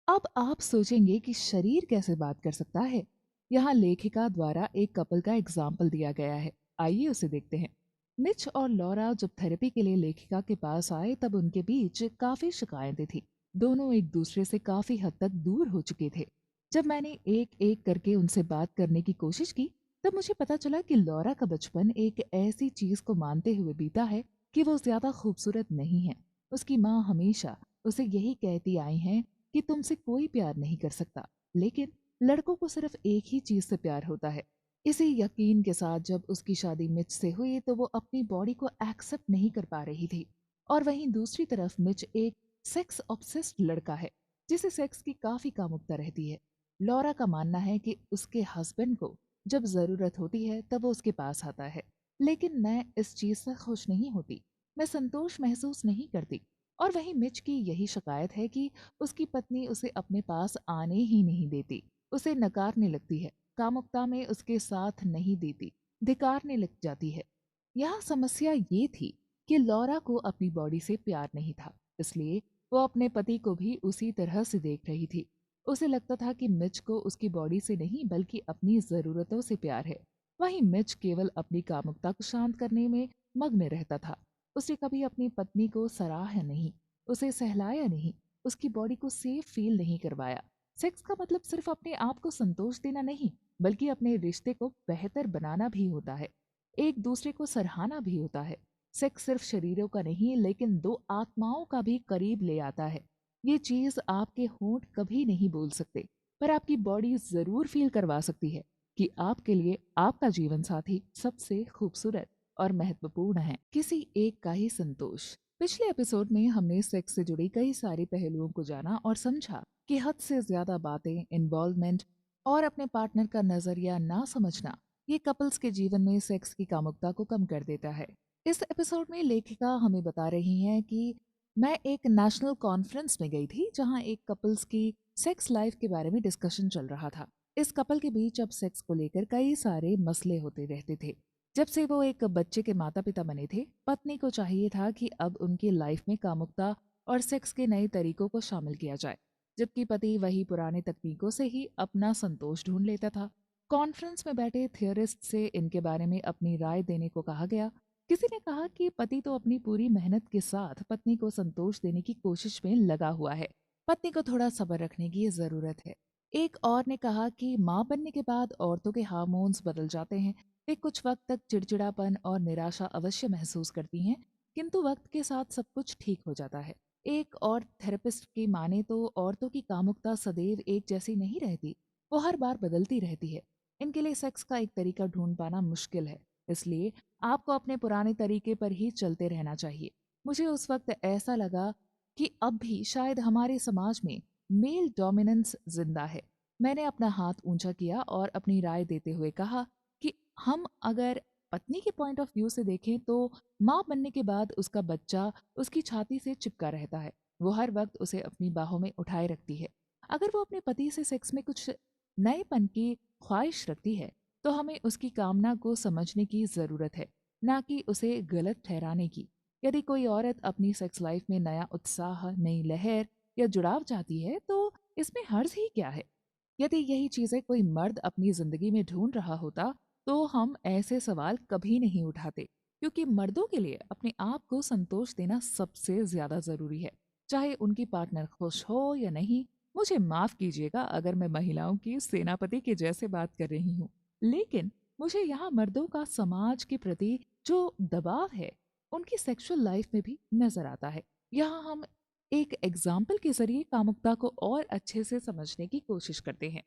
अब आप सोचेंगे कि शरीर कैसे बात कर सकता है। यहाँ लेखिका द्वारा एक कपल का एग्जाम्पल दिया गया है, आइए उसे देखते हैं। मिच और लॉरा जब थेरेपी के लिए लेखिका के पास आए तब उनके बीच काफी शिकायतें थी। दोनों एक दूसरे से काफी हद तक दूर हो चुके थे। जब मैंने एक एक करके उनसे बात करने की कोशिश की, तब मुझे पता चला कि लॉरा का बचपन एक ऐसी चीज को मानते हुए बीता है कि वो ज्यादा खूबसूरत नहीं है। उसकी माँ हमेशा उसे यही कहती आई हैं कि तुमसे कोई प्यार नहीं कर सकता, लेकिन लड़कों को सिर्फ एक ही चीज से प्यार होता है। इसी यकीन के साथ जब उसकी शादी मिच से हुई तो वो अपनी बॉडी को एक्सेप्ट नहीं कर पा रही थी। और वहीं दूसरी तरफ मिच एक सेक्स ऑब्सेस्ड लड़का है, जिसे सेक्स की काफी कामुकता रहती है। लॉरा का मानना है कि उसके हस्बैंड को जब जरूरत होती है तब वो उसके पास आता है, लेकिन मैं इस चीज से खुश नहीं होती, मैं संतोष महसूस नहीं करती। और वहीं मिच की यही शिकायत है कि उसकी पत्नी उसे अपने पास आने ही नहीं देती, उसे नकारने लगती है, कामुकता में उसके साथ नहीं देती, धिकारने लग जाती है। यहाँ समस्या ये थी कि लॉरा को अपनी बॉडी से प्यार नहीं था, इसलिए वो अपने पति को भी उसी तरह से देख रही थी। उसे लगता था कि मिच को उसकी बॉडी से नहीं बल्कि अपनी जरूरतों से प्यार है। वहीं मिच केवल अपनी कामुकता को शांत करने में मग्न रहता था। उसने कभी अपनी पत्नी को सराहा नहीं, उसे सहलाया नहीं, उसकी बॉडी को सेफ फील नहीं करवाया। सेक्स का मतलब सिर्फ अपने आप को संतोष देना नहीं, बल्कि अपने रिश्ते को बेहतर बनाना भी होता है, एक दूसरे को सराहना भी होता है। सेक्स सिर्फ शरीरों का नहीं लेकिन दो आत्माओं का भी करीब ले आता है। ये चीज आपके होंठ कभी नहीं बोल सकते, पर आपकी बॉडी जरूर फील करवा सकती है कि आपके लिए आपका जीवन साथी सबसे खूबसूरत और महत्वपूर्ण है। किसी एक का ही संतोष। पिछले एपिसोड में हमने सेक्स से जुड़ी कई सारे पहलुओं को जाना और समझा कि हद से ज्यादा बातें, इन्वॉल्वमेंट और अपने पार्टनर का नजरिया ना समझना, ये कपल्स के जीवन में सेक्स की कामुकता को कम कर देता है। इस एपिसोड में लेखिका हमें बता रही हैं कि मैं एक नेशनल कॉन्फ्रेंस में गई थी जहां एक कपल्स की सेक्स लाइफ के बारे में डिस्कशन चल रहा था। इस कपल के बीच अब सेक्स को लेकर कई सारे मसले होते रहते थे। जब से वो एक बच्चे के माता पिता बने थे, पत्नी को चाहिए था कि अब उनकी लाइफ में कामुकता और सेक्स के नए तरीकों को शामिल किया जाए, जबकि पति वही पुराने तकनीकों से ही अपना संतोष ढूंढ लेता था। कॉन्फ्रेंस में बैठे थियोरिस्ट से इनके बारे में अपनी राय देने को कहा गया। किसी ने कहा कि पति तो अपनी पूरी मेहनत के साथ पत्नी को संतोष देने की कोशिश में लगा हुआ है, पत्नी को थोड़ा सब्र रखने की जरूरत है। एक और ने कहा कि माँ बनने के बाद औरतों के हार्मोन्स बदल जाते हैं, वे कुछ वक्त तक चिड़चिड़ापन और निराशा अवश्य महसूस करती हैं, किंतु वक्त के साथ सब कुछ ठीक हो जाता है। एक और थेरेपिस्ट की माने तो औरतों की कामुकता सदैव एक जैसी नहीं रहती, वो हर बार बदलती रहती है। इनके लिए सेक्स का एक तरीका ढूंढ पाना मुश्किल है, इसलिए आपको अपने पुराने तरीके पर ही चलते रहना चाहिए। मुझे उस वक्त ऐसा लगा कि अब भी शायद हमारे समाज में मेल डोमिनेंस जिंदा है। मैंने अपना हाथ ऊंचा किया और अपनी राय देते हुए कहा कि हम अगर पत्नी के पॉइंट ऑफ व्यू से देखें तो माँ बनने के बाद उसका बच्चा उसकी छाती से चिपका रहता है, वो हर वक्त उसे अपनी बाहों में उठाए रखती है। अगर वो अपने पति से सेक्स में कुछ नएपन की ख्वाहिश रखती है तो हमें उसकी कामना को समझने की जरूरत है, ना कि उसे गलत ठहराने की। यदि कोई औरत अपनी सेक्स लाइफ में नया उत्साह, नई लहर या जुड़ाव चाहती है तो इसमें हर्ज ही क्या है। यदि यही चीजें कोई मर्द अपनी जिंदगी में ढूंढ रहा होता तो हम ऐसे सवाल कभी नहीं उठाते, क्योंकि मर्दों के लिए अपने आप को संतोष देना सबसे ज्यादा जरूरी है, चाहे उनकी पार्टनर खुश हो या नहीं। मुझे माफ कीजिएगा अगर मैं महिलाओं की सेनापति के जैसे बात कर रही हूँ, लेकिन मुझे यहाँ मर्दों का समाज के प्रति जो दबाव है उनकी सेक्सुअल लाइफ में भी नजर आता है। यहाँ हम एक एग्जाम्पल के जरिए कामुकता को और अच्छे से समझने की कोशिश करते हैं।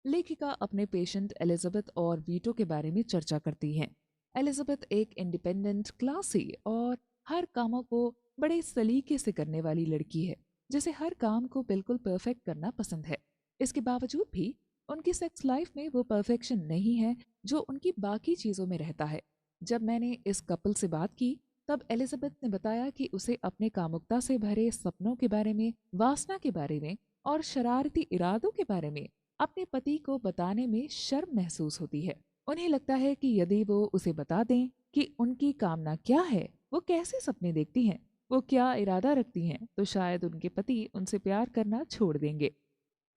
लेखिका अपने पेशेंट एलिजाबेथ और वीटो के बारे में चर्चा करती हैं। एलिजाबेथ एक इंडिपेंडेंट, क्लासी और हर कामों को बड़े सलीके से करने वाली लड़की है, जिसे हर काम को बिल्कुल परफेक्ट करना पसंद है। इसके बावजूद भी उनकी सेक्स लाइफ में वो परफेक्शन नहीं है जो उनकी बाकी चीज़ों में रहता है। जब मैंने इस कपल से बात की, तब एलिजाबेथ ने बताया कि उसे अपने कामुकता से भरे सपनों के बारे में, वासना के बारे में और शरारती इरादों के बारे में अपने पति को बताने में शर्म महसूस होती है। उन्हें लगता है कि यदि वो उसे बता दें कि उनकी कामना क्या है, वो कैसे सपने देखती हैं, वो क्या इरादा रखती हैं, तो शायद उनके पति उनसे प्यार करना छोड़ देंगे।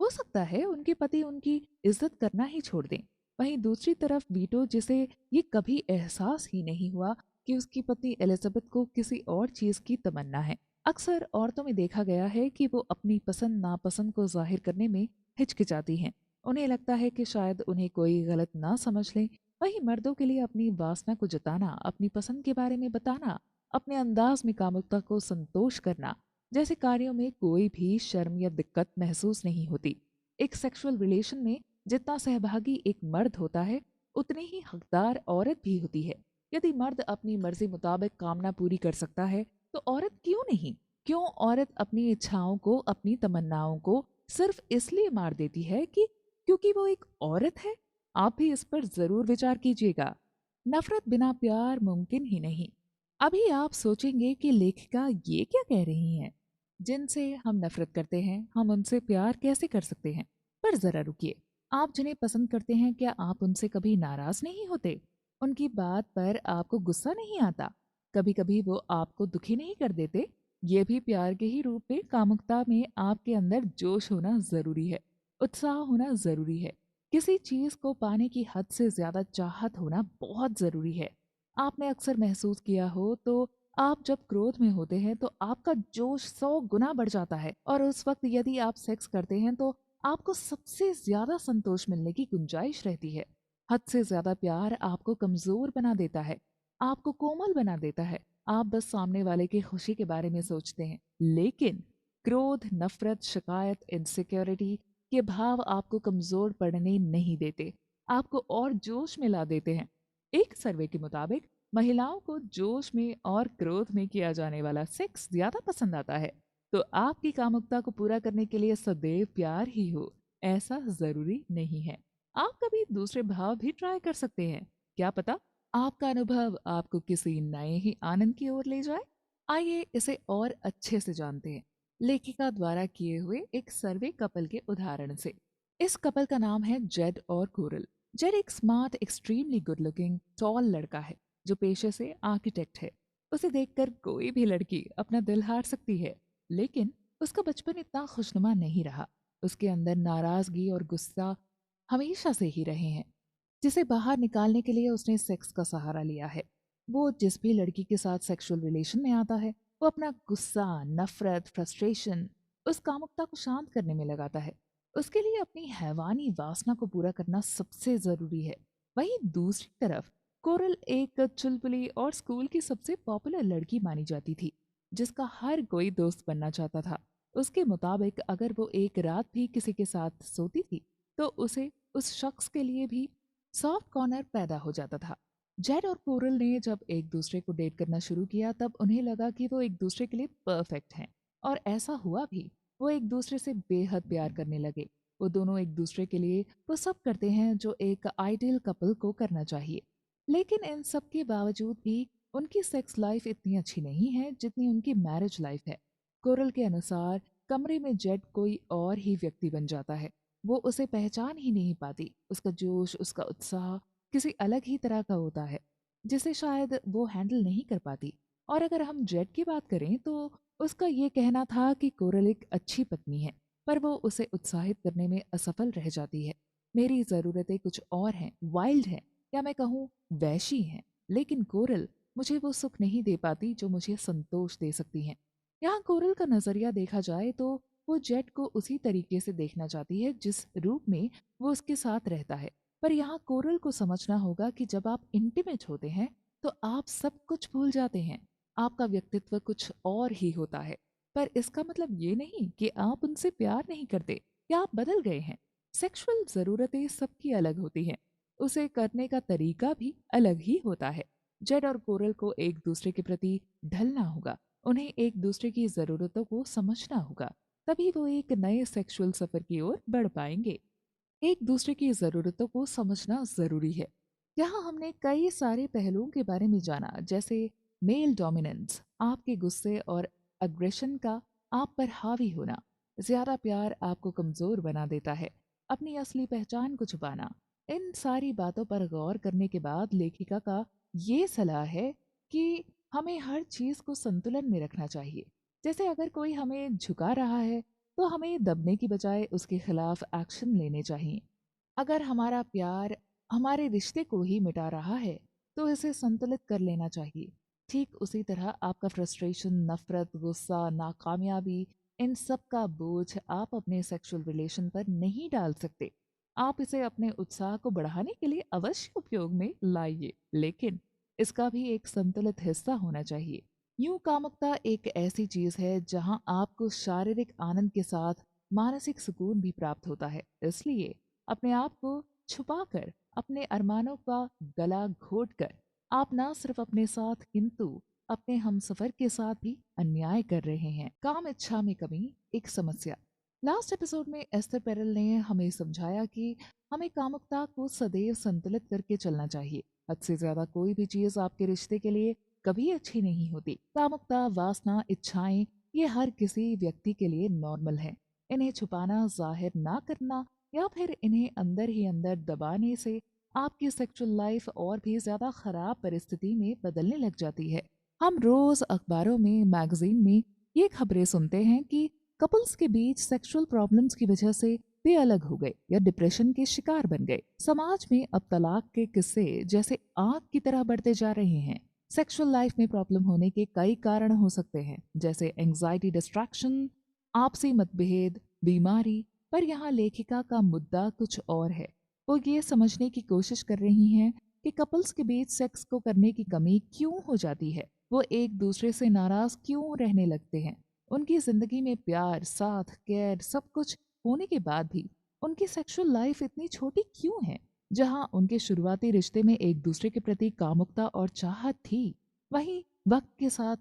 हो सकता है उनके पति उनकी इज्जत करना ही छोड़ दें। वहीं दूसरी तरफ वीटो, जिसे ये कभी एहसास ही नहीं हुआ कि उसकी पत्नी एलिजाबेथ को किसी और चीज की तमन्ना है। अक्सर औरतों में देखा गया है कि वो अपनी पसंद नापसंद को जाहिर करने में हिचकिचाती हैं। उन्हें लगता है कि शायद उन्हें कोई गलत ना समझ ले। वहीं मर्दों के लिए अपनी वासना को जताना, अपनी पसंद के बारे में बताना, अपने अंदाज में कामुकता को संतोष करना जैसे कार्यों में कोई भी शर्म या दिक्कत महसूस नहीं होती। एक सेक्सुअल रिलेशन में जितना सहभागी एक मर्द होता है, उतनी ही हकदार औरत भी होती है। यदि मर्द अपनी मर्जी मुताबिक कामना पूरी कर सकता है, तो औरत क्यों नहीं? क्यों औरत अपनी इच्छाओं को, अपनी तमन्नाओं को सिर्फ इसलिए मार देती है कि क्योंकि वो एक औरत है? आप भी इस पर जरूर विचार कीजिएगा। नफरत बिना प्यार मुमकिन ही नहीं। अभी आप सोचेंगे कि लेखिका ये क्या कह रही हैं? जिनसे हम नफरत करते हैं, हम उनसे प्यार कैसे कर सकते हैं? पर जरा रुकिए। आप जिन्हें पसंद करते हैं, क्या आप उनसे कभी नाराज नहीं होते? उनकी बात पर आपको गुस्सा नहीं आता? कभी कभी वो आपको दुखी नहीं कर देते? ये भी प्यार के ही रूप में, कामुकता में आपके अंदर जोश होना जरूरी है, उत्साह होना जरूरी है। किसी चीज को पाने की हद से ज्यादा चाहत होना बहुत जरूरी है। आपने अक्सर महसूस किया हो तो आप जब क्रोध में होते हैं तो आपका जोश 100 गुना बढ़ जाता है, और उस वक्त यदि आप सेक्स करते हैं तो आपको सबसे ज्यादा संतोष मिलने की गुंजाइश रहती है। हद से ज्यादा प्यार आपको कमजोर बना देता है, आपको कोमल बना देता है। आप बस सामने वाले की खुशी के बारे में सोचते हैं। लेकिन क्रोध, नफरत, शिकायत, इनसिक्योरिटी के भाव आपको कमजोर पड़ने नहीं देते, आपको और जोश में ला देते हैं। एक सर्वे के मुताबिक महिलाओं को जोश में और क्रोध में किया जाने वाला सेक्स ज्यादा पसंद आता है। तो आपकी कामुकता को पूरा करने के लिए सदैव प्यार ही हो, ऐसा जरूरी नहीं है। आप कभी दूसरे भाव भी ट्राई कर सकते हैं। क्या पता आपका अनुभव आपको किसी नए ही आनंद की ओर ले जाए। आइए इसे और अच्छे से जानते हैं, लेखिका द्वारा किए हुए एक सर्वे कपल के उदाहरण से। इस कपल का नाम है जेड और कोरल। जेड एक smart, extremely good looking, tall लड़का है जो पेशे से आर्किटेक्ट है। उसे देखकर कोई भी लड़की अपना दिल हार सकती है। लेकिन उसका बचपन इतना खुशनुमा नहीं रहा। उसके अंदर नाराजगी और गुस्सा हमेशा से ही रहे हैं, जिसे बाहर निकालने के लिए उसने सेक्स का सहारा लिया है। वो जिस भी लड़की के साथ सेक्सुअल रिलेशन में आता है, वो अपना गुस्सा, नफरत, फ्रस्ट्रेशन उस कामुकता को शांत करने में लगाता है। उसके लिए अपनी हैवानी वासना को पूरा करना सबसे जरूरी है। वहीं दूसरी तरफ कोरल एक चुलबुली और स्कूल की सबसे पॉपुलर लड़की मानी जाती थी, जिसका हर कोई दोस्त बनना चाहता था। उसके मुताबिक अगर वो एक रात भी किसी के साथ सोती थी, तो उसे उस शख्स के लिए भी सॉफ्ट कॉर्नर पैदा हो जाता था। जेड और कोरल ने जब एक दूसरे को डेट करना शुरू किया, तब उन्हें लगा कि वो एक दूसरे के लिए परफेक्ट हैं। और ऐसा हुआ भी। वो एक दूसरे से बेहद प्यार करने लगे। वो दोनों एक दूसरे के लिए वो सब करते हैं जो एक आइडियल कपल को करना चाहिए। लेकिन इन सब के बावजूद भी उनकी सेक्स लाइफ इतनी अच्छी नहीं है जितनी उनकी मैरिज लाइफ है। कोरल के अनुसार कमरे में जेड कोई और ही व्यक्ति बन जाता है। वो उसे पहचान ही नहीं पाती। उसका जोश, उसका उत्साह किसी अलग ही तरह का होता है, जिसे शायद वो हैंडल नहीं कर पाती। और अगर हम जेड की बात करें तो उसका ये कहना था कि कोरल एक अच्छी पत्नी है, पर वो उसे उत्साहित करने में असफल रह जाती है। मेरी ज़रूरतें कुछ और हैं, वाइल्ड हैं, या मैं कहूँ वैशी हैं। लेकिन कोरल मुझे वो सुख नहीं दे पाती जो मुझे संतोष दे सकती हैं। यहाँ कोरल का नज़रिया देखा जाए तो वो जेट को उसी तरीके से देखना चाहती है जिस रूप में वो उसके साथ रहता है। पर यहाँ कोरल को समझना होगा कि जब आप इंटीमेट होते हैं तो आप सब कुछ भूल जाते हैं। आपका व्यक्तित्व कुछ और ही होता है। पर इसका मतलब ये नहीं कि आप उनसे प्यार नहीं करते या आप बदल गए हैं। सेक्सुअल जरूरतें सबकी अलग होती हैं। उसे करने का तरीका भी अलग ही होता है। जेड और कोरल को एक दूसरे के प्रति ढलना होगा। उन्हें एक दूसरे की जरूरतों को समझना होगा। तभी वो एक नए सेक्सुअल सफर की ओर बढ़ पाएंगे। एक दूसरे की ज़रूरतों को समझना ज़रूरी है। यहाँ हमने कई सारे पहलुओं के बारे में जाना, जैसे मेल डोमिनेंस, आपके गुस्से और अग्रेशन का आप पर हावी होना। ज़्यादा प्यार आपको कमज़ोर बना देता है। अपनी असली पहचान को छुपाना। इन सारी बातों पर गौर करने के बाद लेखिका का ये सलाह है कि हमें हर चीज़ को संतुलन में रखना चाहिए। जैसे अगर कोई हमें झुका रहा है तो हमें दबने की बजाय उसके खिलाफ एक्शन लेने चाहिए। अगर हमारा प्यार हमारे रिश्ते को ही मिटा रहा है तो इसे संतुलित कर लेना चाहिए। ठीक उसी तरह आपका फ्रस्ट्रेशन, नफरत, गुस्सा, नाकामयाबी, इन सब का बोझ आप अपने सेक्सुअल रिलेशन पर नहीं डाल सकते। आप इसे अपने उत्साह को बढ़ाने के लिए अवश्य उपयोग में लाइए, लेकिन इसका भी एक संतुलित हिस्सा होना चाहिए। यूं कामुकता एक ऐसी चीज है जहां आपको शारीरिक आनंद के साथ मानसिक सुकून भी प्राप्त होता है। इसलिए अपने आप को छुपाकर, अपने अरमानों का गला घोटकर आप ना सिर्फ अपने साथ किंतु अपने हमसफर के साथ भी अन्याय कर रहे हैं। काम इच्छा में कमी एक समस्या। लास्ट एपिसोड में एस्थर पेरेल ने हमें समझाया कि हमें कामुकता को सदैव संतुलित करके चलना चाहिए। हद से ज्यादा कोई भी चीज आपके रिश्ते के लिए कभी अच्छी नहीं होती। कामुकता, वासना, इच्छाएं ये हर किसी व्यक्ति के लिए नॉर्मल है। इन्हें छुपाना, जाहिर ना करना या फिर इन्हें अंदर ही अंदर दबाने से आपकी सेक्सुअल लाइफ और भी ज्यादा खराब परिस्थिति में बदलने लग जाती है। हम रोज अखबारों में, मैगजीन में ये खबरें सुनते हैं कि कपल्स के बीच सेक्सुअल प्रॉब्लम्स की वजह से वे अलग हो गए या डिप्रेशन के शिकार बन गए। समाज में अब तलाक के किस्से जैसे आग की तरह बढ़ते जा रहे हैं। सेक्सुअल लाइफ में प्रॉब्लम होने के कई कारण हो सकते हैं, जैसे एंजाइटी, डिस्ट्रैक्शन, आपसी मतभेद, बीमारी। पर यहाँ लेखिका का मुद्दा कुछ और है। वो ये समझने की कोशिश कर रही हैं कि कपल्स के बीच सेक्स को करने की कमी क्यों हो जाती है। वो एक दूसरे से नाराज क्यों रहने लगते हैं। उनकी जिंदगी में प्यार, साथ, केयर सब कुछ होने के बाद भी उनकी सेक्सुअल लाइफ इतनी छोटी क्यों है। जहाँ उनके शुरुआती रिश्ते में एक दूसरे के प्रति कामुकता और चाहत थी, वहीं वक्त के साथ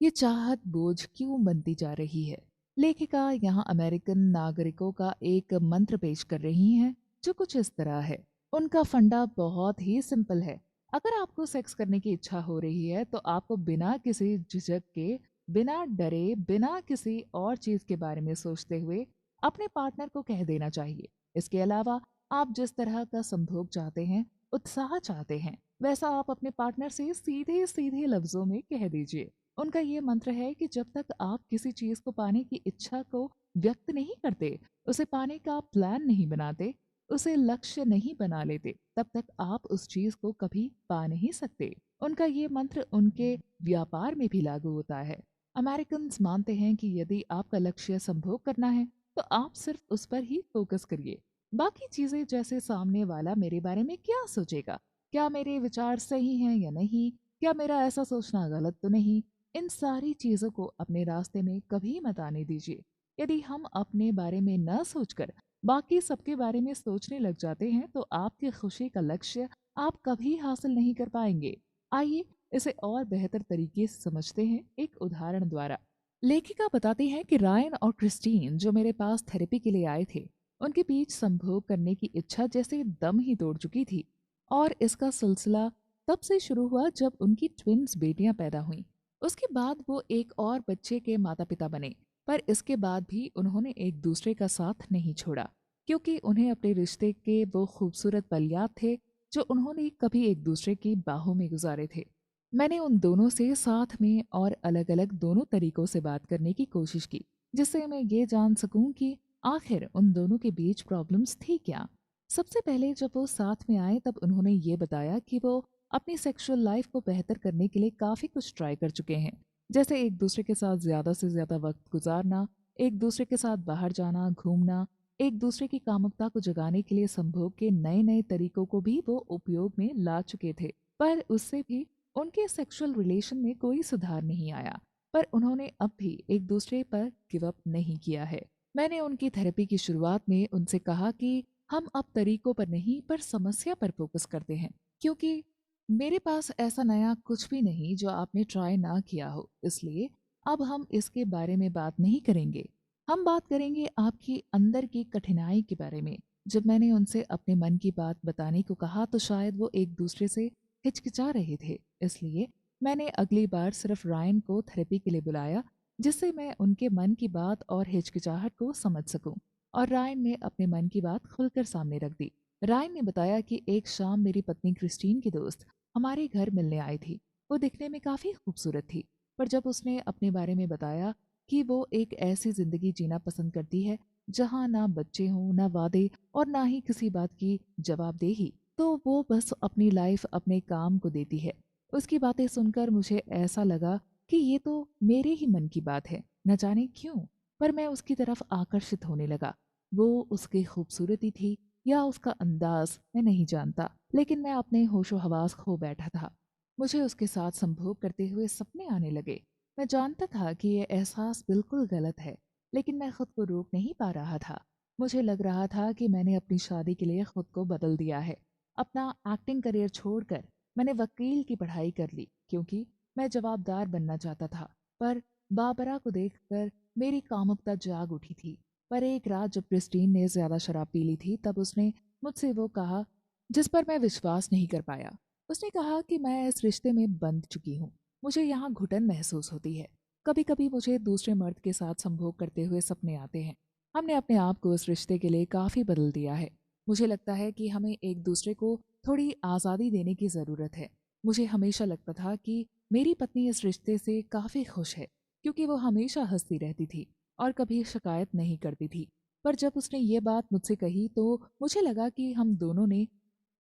ये चाहत बोझ क्यों बनती जा रही है। लेखिका यहाँ अमेरिकन नागरिकों का एक मंत्र पेश कर रही हैं, जो कुछ इस तरह है। उनका फंडा बहुत ही सिंपल है। अगर आपको सेक्स करने की इच्छा हो रही है तो आपको बिना किसी झिझक के, बिना डरे, बिना किसी और चीज के बारे में सोचते हुए अपने पार्टनर को कह देना चाहिए। इसके अलावा आप जिस तरह का संभोग चाहते हैं, उत्साह चाहते हैं, वैसा आप अपने पार्टनर से सीधे सीधे लफ्जों में कह दीजिए। उनका ये मंत्र है कि जब तक आप किसी चीज को पाने की इच्छा को व्यक्त नहीं करते, उसे पाने का प्लान नहीं बनाते, उसे लक्ष्य नहीं बना लेते, तब तक आप उस चीज को कभी पा नहीं सकते। उनका ये मंत्र उनके व्यापार में भी लागू होता है। अमेरिकन मानते हैं कि यदि आपका लक्ष्य संभोग करना है तो आप सिर्फ उस पर ही फोकस करिए। बाकी चीजें, जैसे सामने वाला मेरे बारे में क्या सोचेगा, क्या मेरे विचार सही हैं या नहीं, क्या मेरा ऐसा सोचना गलत तो नहीं, इन सारी चीजों को अपने रास्ते में कभी मत आने दीजिए। यदि हम अपने बारे में न सोचकर बाकी सबके बारे में सोचने लग जाते हैं तो आपकी खुशी का लक्ष्य आप कभी हासिल नहीं कर पाएंगे। आइए इसे और बेहतर तरीके से समझते हैं एक उदाहरण द्वारा। लेखिका बताती है कि रायन और क्रिस्टीन जो मेरे पास थेरेपी के लिए आए थे, उनके बीच संभोग करने की इच्छा जैसे दम ही तोड़ चुकी थी। और इसका सिलसिला तब से शुरू हुआ जब उनकी ट्विन्स बेटियां पैदा हुईं। उसके बाद वो एक और बच्चे के माता पिता बने। पर इसके बाद भी उन्होंने एक दूसरे का साथ नहीं छोड़ा, क्योंकि उन्हें अपने रिश्ते के वो खूबसूरत पल याद थे जो उन्होंने कभी एक दूसरे की बाहों में गुजारे थे। मैंने उन दोनों से साथ में और अलग अलग दोनों तरीकों से बात करने की कोशिश की, जिससे मैं ये जान सकूं कि आखिर उन दोनों के बीच प्रॉब्लम्स थी क्या। सबसे पहले जब वो साथ में आए तब उन्होंने ये बताया कि वो अपनी सेक्सुअल लाइफ को बेहतर करने के लिए काफ़ी कुछ ट्राई कर चुके हैं, जैसे एक दूसरे के साथ ज़्यादा से ज़्यादा वक्त गुजारना, एक दूसरे के साथ बाहर जाना, घूमना, एक दूसरे की कामुकता को जगाने के लिए संभोग के नए नए तरीकों को भी वो उपयोग में ला चुके थे। पर उससे भी उनके सेक्सुअल रिलेशन में कोई सुधार नहीं आया। पर उन्होंने अब भी एक दूसरे पर गिव अप नहीं किया है। मैंने उनकी थेरेपी की शुरुआत में उनसे कहा कि हम अब तरीकों पर नहीं पर समस्या पर फोकस करते हैं, क्योंकि मेरे पास ऐसा नया कुछ भी नहीं जो आपने ट्राई ना किया हो, इसलिए अब हम इसके बारे में बात नहीं करेंगे। हम बात करेंगे आपकी अंदर की कठिनाई के बारे में। जब मैंने उनसे अपने मन की बात बताने को कहा तो शायद वो एक दूसरे से हिचकिचा रहे थे, इसलिए मैंने अगली बार सिर्फ रायन को थेरेपी के लिए बुलाया, जिससे मैं उनके मन की बात और हिचकिचाहट को समझ सकूं। और रायन ने अपने मन की बात खुलकर सामने रख दी। रायन ने बताया कि एक शाम मेरी पत्नी क्रिस्टीन की दोस्त हमारे घर मिलने आई थी। वो दिखने में काफी खूबसूरत थी, पर जब उसने अपने बारे में बताया कि वो एक ऐसी जिंदगी जीना पसंद करती है जहाँ ना बच्चे हों, ना वादे और ना ही किसी बात की जवाबदेही, तो वो बस अपनी लाइफ अपने काम को देती है। उसकी बातें सुनकर मुझे ऐसा लगा कि ये तो मेरे ही मन की बात है, न जाने क्यों, पर मैं उसकी तरफ आकर्षित होने लगा। वो उसकी खूबसूरती थी या उसका अंदाज मैं नहीं जानता, लेकिन मैं अपने होशो हवास खो बैठा था। मुझे उसके साथ संभोग करते हुए सपने आने लगे। मैं जानता था कि ये एहसास बिल्कुल गलत है, लेकिन मैं खुद को रोक नहीं पा रहा था। मुझे लग रहा था कि मैंने अपनी शादी के लिए खुद को बदल दिया है। अपना एक्टिंग करियर छोड़कर मैंने वकील की पढ़ाई कर ली, क्योंकि मैं जवाबदार बनना चाहता था। पर बाबरा को देखकर मेरी कामुकता जाग उठी थी। पर एक रात जब क्रिस्टीन ने ज्यादा शराब पी ली थी, तब उसने मुझसे वो कहा जिस पर मैं विश्वास नहीं कर पाया। उसने कहा कि मैं इस रिश्ते में बंध चुकी हूँ। मुझे यहाँ घुटन महसूस होती है। कभी कभी मुझे दूसरे मर्द के साथ संभोग करते हुए सपने आते हैं। हमने अपने आप को इस रिश्ते के लिए काफी बदल दिया है। मुझे लगता है कि हमें एक दूसरे को थोड़ी आज़ादी देने की ज़रूरत है। मुझे हमेशा लगता था कि मेरी पत्नी इस रिश्ते से काफ़ी खुश है, क्योंकि वो हमेशा हंसती रहती थी और कभी शिकायत नहीं करती थी। पर जब उसने ये बात मुझसे कही तो मुझे लगा कि हम दोनों ने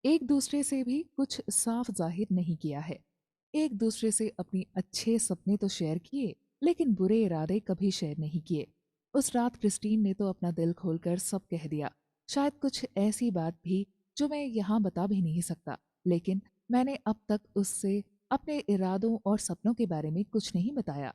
एक दूसरे से भी कुछ साफ जाहिर नहीं किया है। एक दूसरे से अपनी अच्छे सपने तो शेयर किए, लेकिन बुरे इरादे कभी शेयर नहीं किए। उस रात क्रिस्टीन ने तो अपना दिल खोलकर सब कह दिया। शायद कुछ ऐसी बात भी जो मैं यहाँ बता भी नहीं सकता, लेकिन मैंने अब तक उससे अपने इरादों और सपनों के बारे में कुछ नहीं बताया।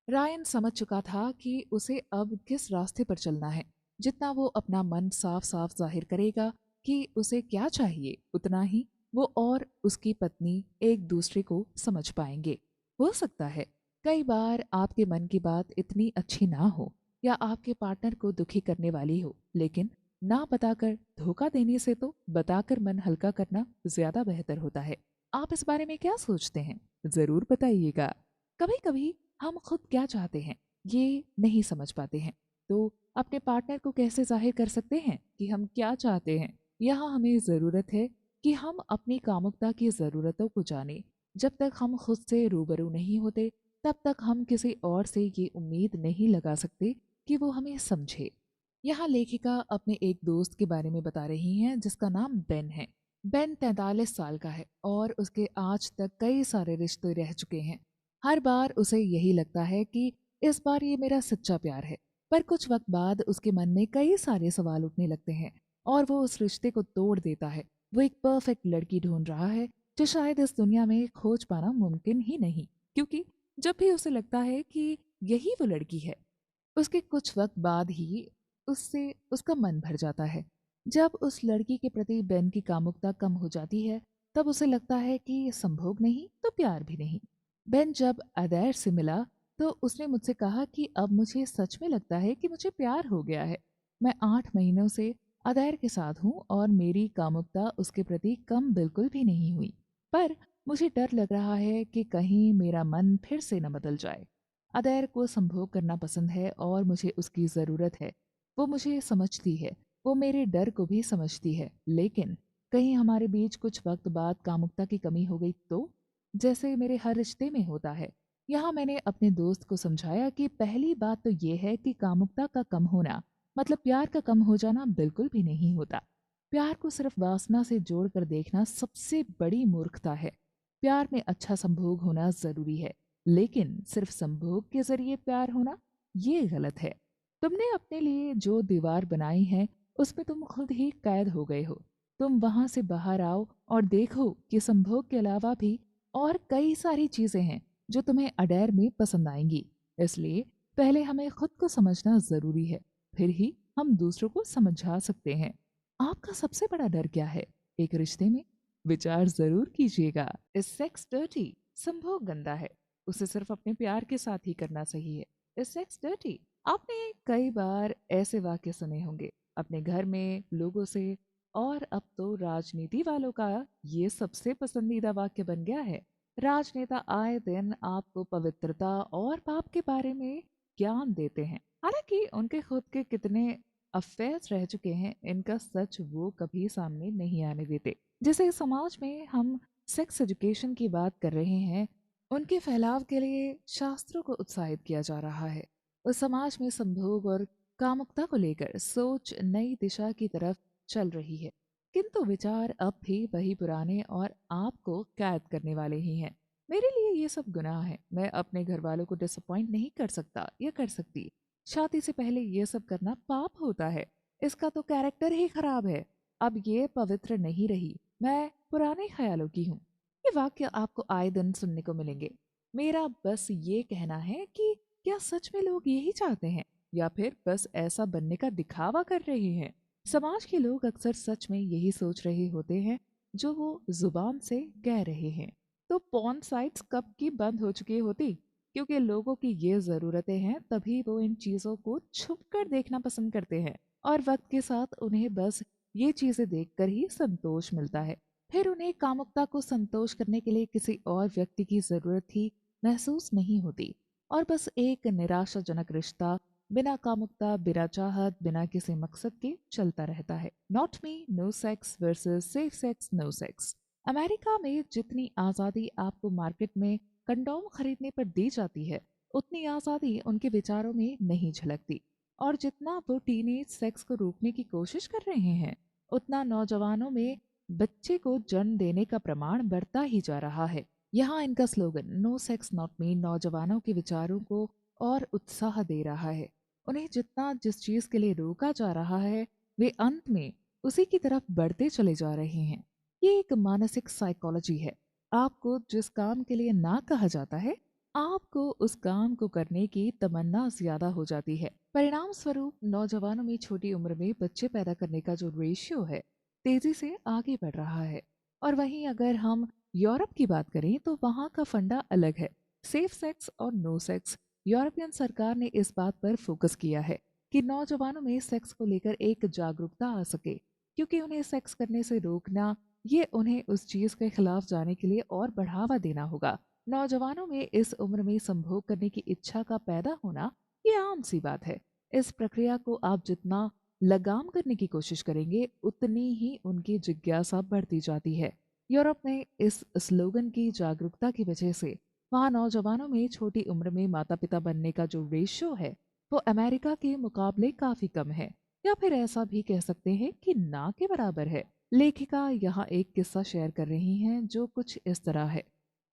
रायन समझ चुका था कि उसे अब किस रास्ते पर चलना है। जितना वो अपना मन साफ साफ जाहिर करेगा कि उसे क्या चाहिए, उतना ही वो और उसकी पत्नी एक दूसरे को समझ पाएंगे। हो सकता है कई बार आपके मन की बात इतनी अच्छी ना हो या आपके पार्टनर को दुखी करने वाली हो, लेकिन ना बताकर धोखा देने से तो बताकर मन हल्का करना ज्यादा बेहतर होता है। आप इस बारे में क्या सोचते हैं? जरूर बताइएगा। कभी कभी हम खुद क्या चाहते हैं ये नहीं समझ पाते हैं, तो अपने पार्टनर को कैसे जाहिर कर सकते हैं कि हम क्या चाहते हैं? यहाँ हमें ज़रूरत है कि हम अपनी कामुकता की ज़रूरतों को जानें। जब तक हम खुद से रूबरू नहीं होते, तब तक हम किसी और से ये उम्मीद नहीं लगा सकते कि वो हमें समझे। यहाँ लेखिका अपने एक दोस्त के बारे में बता रही हैं जिसका नाम बेन है। बेन 43 साल का है और उसके आज तक कई सारे रिश्ते रह चुके हैं। हर बार उसे यही लगता है कि इस बार ये मेरा सच्चा प्यार है, पर कुछ वक्त बाद उसके मन में कई सारे सवाल उठने लगते हैं और वो उस रिश्ते को तोड़ देता है। वो एक परफेक्ट लड़की ढूंढ रहा है जो शायद इस दुनिया में खोज पाना मुमकिन ही नहीं, क्योंकि जब भी उसे लगता है कि यही वो लड़की है, उसके कुछ वक्त बाद ही उससे उसका मन भर जाता है। जब उस लड़की के प्रति बेन की कामुकता कम हो जाती है, तब उसे लगता है कि संभोग नहीं तो प्यार भी नहीं। बेन जब अदैर से मिला तो उसने मुझसे कहा कि अब मुझे सच में लगता है कि मुझे प्यार हो गया है। मैं 8 महीनों से अदैर के साथ हूँ और मेरी कामुकता उसके प्रति कम बिल्कुल भी नहीं हुई। पर मुझे डर लग रहा है कि कहीं मेरा मन फिर से न बदल जाए। अदैर को संभोग करना पसंद है और मुझे उसकी ज़रूरत है। वो मुझे समझती है, वो मेरे डर को भी समझती है, लेकिन कहीं हमारे बीच कुछ वक्त बाद कामुकता की कमी हो गई तो, जैसे मेरे हर रिश्ते में होता है। यहाँ मैंने अपने दोस्त को समझाया कि पहली बात तो ये है कि कामुकता का कम होना मतलब प्यार का कम हो जाना बिल्कुल भी नहीं होता। प्यार को सिर्फ वासना से जोड़कर देखना सबसे बड़ी मूर्खता है। प्यार में अच्छा संभोग होना जरूरी है, लेकिन सिर्फ संभोग के जरिए प्यार होना ये गलत है। तुमने अपने लिए जो दीवार बनाई है उसमें तुम खुद ही कैद हो गए हो। तुम वहां से बाहर आओ और देखो कि संभोग के अलावा भी और कई सारी चीजें हैं जो तुम्हें अडेर में पसंद आएंगी। इसलिए पहले हमें खुद को समझना जरूरी है, फिर ही हम दूसरों को समझा सकते हैं। आपका सबसे बड़ा डर क्या है एक रिश्ते में? विचार जरूर कीजिएगा। इस सेक्स डर्टी, संभोग गंदा है, उसे सिर्फ अपने प्यार के साथ ही करना सही है। इस सेक्स डर्टी, आपने कई बार ऐसे वाक्य सुने होंगे अपने घर में लोगों से, और अब तो राजनीति वालों का ये सबसे पसंदीदा वाक्य बन गया है। राजनेता आए दिन आपको पवित्रता और पाप के बारे में ज्ञान देते हैं, हालांकि उनके खुद के कितने अफेयर्स रह चुके हैं इनका सच वो कभी सामने नहीं आने देते। जैसे समाज में हम सेक्स एजुकेशन की बात कर रहे हैं, उनके फैलाव के लिए शास्त्रों को उत्साहित किया जा रहा है। उस समाज में संभोग और कामुकता को लेकर सोच नई दिशा की तरफ चल रही है, किंतु विचार अब भी वही पुराने और आपको कैद करने वाले ही हैं। मेरे लिए ये सब गुनाह है, मैं अपने घर वालों को डिसअपॉइंट नहीं कर सकता या कर सकती। शादी से पहले ये सब करना पाप होता है, इसका तो कैरेक्टर ही खराब है। अब ये पवित्र नहीं रही, मैं पुराने ख्यालों की हूँ। ये वाक्य आपको आए दिन सुनने को मिलेंगे। मेरा बस ये कहना है कि क्या सच में लोग यही चाहते हैं, या फिर बस ऐसा बनने का दिखावा कर रहे हैं? समाज के लोग अक्सर सच में यही सोच रहे होते हैं जो वो जुबान से कह रहे हैं। तो पॉर्न साइट्स कब की बंद हो चुकी होती, क्योंकि लोगों की ये ज़रूरतें हैं, तभी वो इन चीज़ों को छुप कर देखना पसंद करते हैं। और वक्त के साथ उन्हें बस ये चीज़ें देखकर ही संतोष मिलता है। फिर उन्हें कामुकता को संतोष करने के लिए किसी और व्यक्ति की ज़रूरत ही महसूस नहीं होती, और बस एक निराशाजनक रिश्ता बिना कामुकता, बिना चाहत, बिना किसी मकसद के चलता रहता है। Not me no sex versus safe sex no sex. America में जितनी आज़ादी आपको मार्केट में कंडोम खरीदने पर दी जाती है, उतनी आज़ादी उनके विचारों में नहीं झलकती। और जितना वो टीनेज सेक्स को रोकने की कोशिश कर रहे हैं, उतना नौजवानों में बच्चे को जन्म देने का प्रमाण बढ़ता ही जा रहा है। यहाँ इनका slogan no sex not me नौजवानों के विचारों को और उत्साह दे रहा है। उन्हें जितना जिस चीज के लिए रोका जा रहा है, वे अंत में उसी की तरफ बढ़ते चले जा रहे हैं। ये एक मानसिक साइकोलॉजी है। आपको जिस काम के लिए ना कहा जाता है, आपको उस काम को करने की तमन्ना ज्यादा हो जाती है। परिणाम स्वरूप नौजवानों में छोटी उम्र में बच्चे पैदा करने का जो रेशियो है, तेजी से आगे बढ़ रहा है। और वहीं अगर हम यूरोप की बात करें तो वहाँ का फंडा अलग है। सेफ सेक्स और नो सेक्स। यूरोपियन सरकार ने इस बात पर फोकस किया है कि नौजवानों में सेक्स को लेकर एक जागरूकता आ सके, क्योंकि उन्हें सेक्स करने से रोकना, ये उन्हें उस चीज के खिलाफ जाने के लिए और बढ़ावा देना होगा। नौजवानों में इस उम्र में संभोग करने की इच्छा का पैदा होना ये आम सी बात है। इस प्रक्रिया को आप जितना लगाम करने की कोशिश करेंगे, उतनी ही उनकी जिज्ञासा बढ़ती जाती है। यूरोप में इस स्लोगन की जागरूकता की वजह से वहाँ नौजवानों में छोटी उम्र में माता पिता बनने का जो रेशियो है, वो अमेरिका के मुकाबले काफी कम है, या फिर ऐसा भी कह सकते हैं कि ना के बराबर है। लेखिका यहाँ एक किस्सा शेयर कर रही हैं जो कुछ इस तरह है।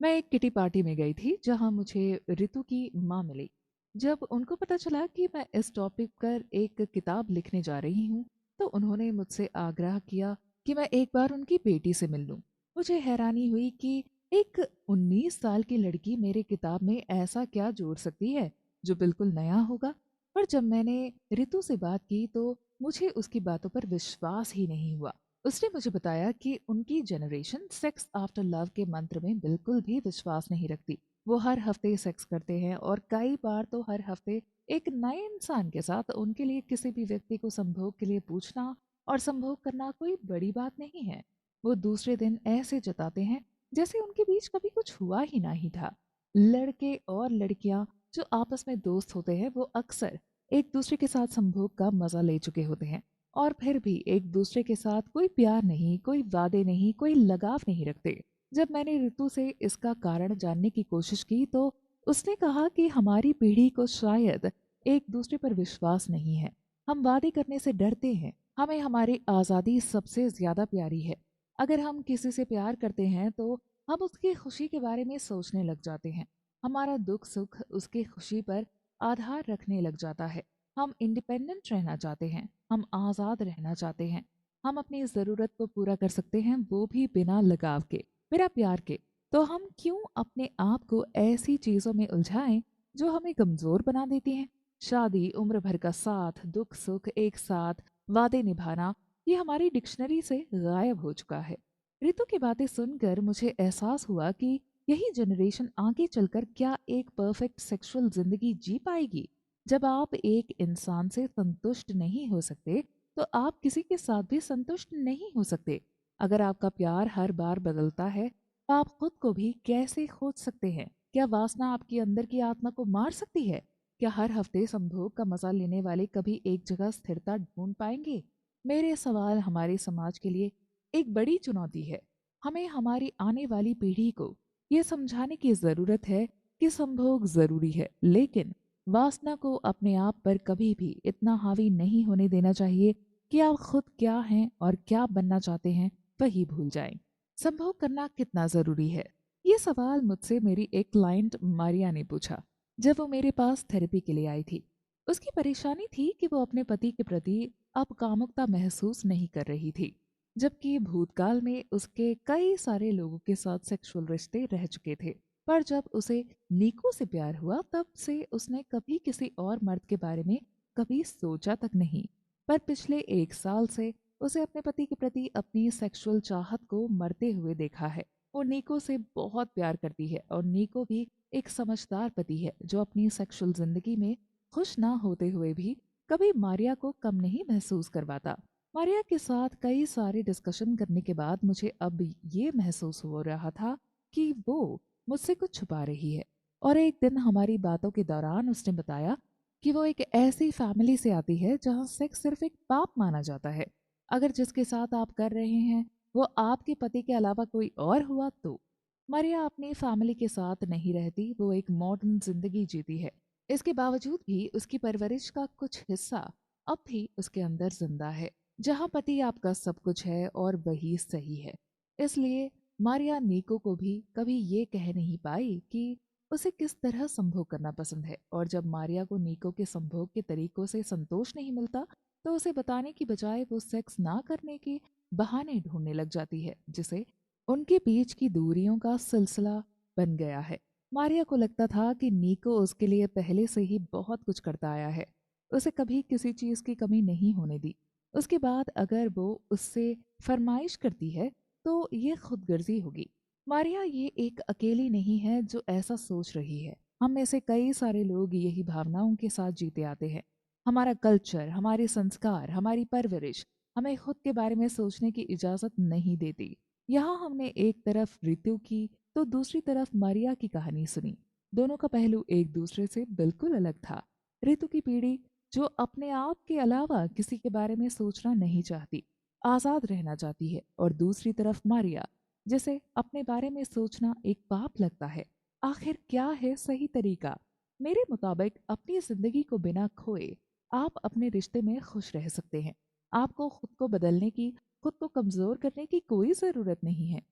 मैं एक किटी पार्टी में गई थी जहाँ मुझे ऋतु की माँ मिली। जब उनको पता चला कि मैं इस टॉपिक पर एक किताब लिखने जा रही हूँ, तो उन्होंने मुझसे आग्रह किया कि मैं एक बार उनकी बेटी से मिल लूं। मुझे हैरानी हुई कि एक 19 साल की लड़की मेरे किताब में ऐसा क्या जोड़ सकती है जो बिल्कुल नया होगा। पर जब मैंने ऋतु से बात की तो मुझे उसकी बातों पर विश्वास ही नहीं हुआ। उसने मुझे बताया कि उनकी जनरेशन सेक्स आफ्टर लव के मंत्र में बिल्कुल भी विश्वास नहीं रखती। वो हर हफ्ते सेक्स करते हैं, और कई बार तो हर हफ्ते एक नए इंसान के साथ। उनके लिए किसी भी व्यक्ति को संभोग के लिए पूछना और संभोग करना कोई बड़ी बात नहीं है। वो दूसरे दिन ऐसे जताते हैं जैसे उनके बीच कभी कुछ हुआ ही नहीं था। लड़के और लड़कियां जो आपस में दोस्त होते हैं, वो अक्सर एक दूसरे के साथ संभोग का मजा ले चुके होते हैं, और फिर भी एक दूसरे के साथ कोई प्यार नहीं, कोई वादे नहीं, कोई लगाव नहीं रखते। जब मैंने ऋतु से इसका कारण जानने की कोशिश की तो उसने कहा कि हमारी पीढ़ी को शायद एक दूसरे पर विश्वास नहीं है। हम वादे करने से डरते हैं। हमें हमारी आज़ादी सबसे ज्यादा प्यारी है। अगर हम किसी से प्यार करते हैं तो हम उसकी खुशी के बारे में सोचने लग जाते हैं। हमारा दुख सुख उसकी खुशी पर आधार रखने लग जाता है। हम इंडिपेंडेंट रहना चाहते हैं, हम आज़ाद रहना चाहते हैं। हम अपनी ज़रूरत को पूरा कर सकते हैं, वो भी बिना लगाव के, बिना प्यार के। तो हम क्यों अपने आप को ऐसी चीज़ों में उलझाएं जो हमें कमज़ोर बना देती हैं? शादी, उम्र भर का साथ, दुख सुख एक साथ, वादे निभाना, ये हमारी डिक्शनरी से गायब हो चुका है। ऋतु की बातें सुनकर मुझे एहसास हुआ कि यही जनरेशन आगे चलकर क्या एक परफेक्ट सेक्सुअल जिंदगी जी पाएगी। जब आप एक इंसान से संतुष्ट नहीं हो सकते तो आप किसी के साथ भी संतुष्ट नहीं हो सकते। अगर आपका प्यार हर बार बदलता है तो आप खुद को भी कैसे खोज सकते हैं? क्या वासना आपकी अंदर की आत्मा को मार सकती है? क्या हर हफ्ते संभोग का मजा लेने वाले कभी एक जगह स्थिरता ढूंढ पाएंगे? मेरे सवाल हमारे समाज के लिए एक बड़ी चुनौती है। हमें हमारी आने वाली पीढ़ी को ये समझाने की जरूरत है कि संभोग जरूरी है, लेकिन वासना को अपने आप पर कभी भी इतना हावी नहीं होने देना चाहिए कि आप खुद क्या हैं और क्या बनना चाहते हैं वही भूल जाएं। संभोग करना कितना जरूरी है? ये सवाल मुझसे मेरी एक क्लाइंट मारिया ने पूछा जब वो मेरे पास थेरेपी के लिए आई थी। उसकी परेशानी थी कि वो अपने पति के प्रति अब कामुकता महसूस नहीं कर रही थी, जबकि भूतकाल में उसके कई सारे लोगों के साथ सेक्सुअल रिश्ते रह चुके थे। पर जब उसे नीको से प्यार हुआ तब से उसने कभी किसी और मर्द के बारे में कभी सोचा तक नहीं। पर पिछले एक साल से उसे अपने पति के प्रति अपनी सेक्सुअल चाहत को मरते हुए देखा है। वो नीको से बहुत प्यार करती है और नीको भी एक समझदार पति है जो अपनी सेक्सुअल जिंदगी में खुश ना होते हुए भी कभी मारिया को कम नहीं महसूस करवाता। मारिया के साथ कई सारे डिस्कशन करने के बाद मुझे अब ये महसूस हो रहा था कि वो मुझसे कुछ छुपा रही है। और एक दिन हमारी बातों के दौरान उसने बताया कि वो एक ऐसी फैमिली से आती है जहां सेक्स सिर्फ एक पाप माना जाता है। अगर जिसके साथ आप कर रहे हैं वो आपके पति के अलावा कोई और हुआ तो। मारिया अपनी फैमिली के साथ नहीं रहती, वो एक मॉडर्न जिंदगी जीती है। इसके बावजूद भी उसकी परवरिश का कुछ हिस्सा अब भी उसके अंदर जिंदा है, जहाँ पति आपका सब कुछ है और वही सही है। इसलिए मारिया नीको को भी कभी ये कह नहीं पाई कि उसे किस तरह संभोग करना पसंद है। और जब मारिया को नीको के संभोग के तरीकों से संतोष नहीं मिलता तो उसे बताने की बजाय वो सेक्स ना करने के बहाने ढूंढने लग जाती है, जिसे उनके बीच की दूरियों का सिलसिला बन गया है। मारिया को लगता था कि नीको उसके लिए पहले से ही बहुत कुछ करता आया है, उसे कभी किसी चीज की कमी नहीं होने दी। उसके बाद अगर वो उससे फरमाइश करती है तो ये खुदगर्जी होगी। मारिया ये एक अकेली नहीं है जो ऐसा सोच रही है। हम में से कई सारे लोग यही भावनाओं के साथ जीते आते हैं। हमारा कल्चर, हमारे संस्कार, हमारी परवरिश हमें खुद के बारे में सोचने की इजाजत नहीं देती। यहाँ हमने एक तरफ ऋतु की तो दूसरी तरफ मारिया की कहानी सुनी। दोनों का पहलू एक दूसरे से बिल्कुल अलग था। ऋतु की पीढ़ी जो अपने आप के अलावा किसी के बारे में सोचना नहीं चाहती, आजाद रहना चाहती है, और दूसरी तरफ मारिया जिसे अपने बारे में सोचना एक पाप लगता है। आखिर क्या है सही तरीका? मेरे मुताबिक अपनी जिंदगी को बिना खोए आप अपने रिश्ते में खुश रह सकते हैं। आपको खुद को बदलने की, खुद को कमजोर करने की कोई जरूरत नहीं है।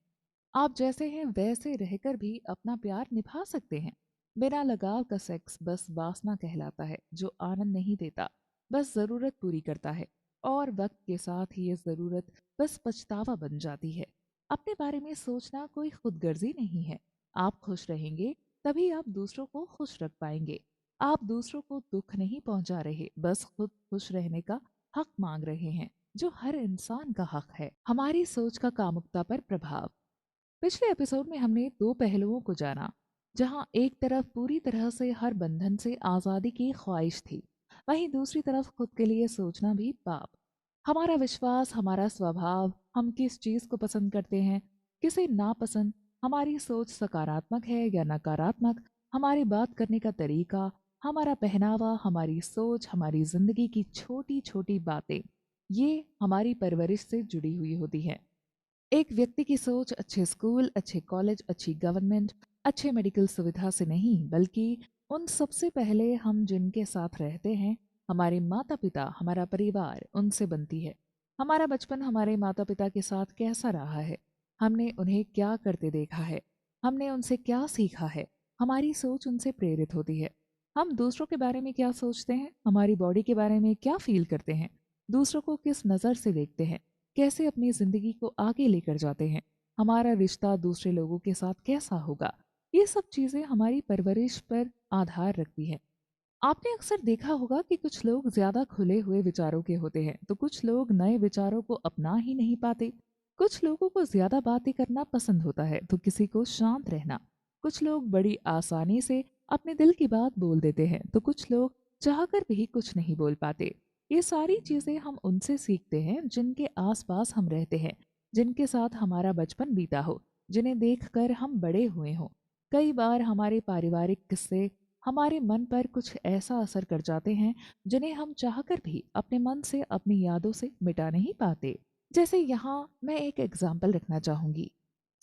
आप जैसे हैं वैसे रहकर भी अपना प्यार निभा सकते हैं। बिना लगाव का सेक्स बस वासना कहलाता है जो आनंद नहीं देता, बस जरूरत पूरी करता है। और वक्त के साथ ही ये जरूरत बस पछतावा बन जाती है। अपने बारे में सोचना कोई खुदगर्जी नहीं है। आप खुश रहेंगे तभी आप दूसरों को खुश रख पाएंगे। आप दूसरों को दुख नहीं पहुंचा रहे, बस खुद खुश रहने का हक मांग रहे हैं, जो हर इंसान का हक है। हमारी सोच का कामुकता पर प्रभाव। पिछले एपिसोड में हमने दो पहलुओं को जाना, जहां एक तरफ पूरी तरह से हर बंधन से आजादी की ख्वाहिश थी, वहीं दूसरी तरफ खुद के लिए सोचना भी पाप। हमारा विश्वास, हमारा स्वभाव, हम किस चीज को पसंद करते हैं, किसे नापसंद, हमारी सोच सकारात्मक है या नकारात्मक, हमारी बात करने का तरीका, हमारा पहनावा, हमारी सोच, हमारी जिंदगी की छोटी छोटी बातें, ये हमारी परवरिश से जुड़ी हुई होती हैं। एक व्यक्ति की सोच अच्छे स्कूल, अच्छे कॉलेज, अच्छी गवर्नमेंट, अच्छे मेडिकल सुविधा से नहीं, बल्कि उन सबसे पहले हम जिनके साथ रहते हैं, हमारे माता पिता, हमारा परिवार, उनसे बनती है। हमारा बचपन हमारे माता पिता के साथ कैसा रहा है, हमने उन्हें क्या करते देखा है, हमने उनसे क्या सीखा है, हमारी सोच उनसे प्रेरित होती है। हम दूसरों के बारे में क्या सोचते हैं, हमारी बॉडी के बारे में क्या फील करते हैं, दूसरों को किस नज़र से देखते हैं, कैसे अपनी जिंदगी को आगे लेकर जाते हैं, हमारा रिश्ता दूसरे लोगों के साथ कैसा होगा, ये सब चीजें हमारी परवरिश पर आधार रखती हैं। आपने अक्सर देखा होगा कि कुछ लोग ज्यादा खुले हुए विचारों के होते हैं तो कुछ लोग नए विचारों को अपना ही नहीं पाते। कुछ लोगों को ज्यादा बातें करना पसंद होता है तो किसी को शांत रहना। कुछ लोग बड़ी आसानी से अपने दिल की बात बोल देते हैं तो कुछ लोग चाहकर भी कुछ नहीं बोल पाते। ये सारी चीजें हम उनसे सीखते हैं जिनके आसपास हम रहते हैं, जिनके साथ हमारा बचपन बीता हो, जिन्हें देखकर हम बड़े हुए हों। कई बार हमारे पारिवारिक किस्से हमारे मन पर कुछ ऐसा असर कर जाते हैं जिन्हें हम चाहकर भी अपने मन से अपनी यादों से मिटा नहीं पाते। जैसे यहाँ मैं एक एग्जाम्पल रखना चाहूंगी।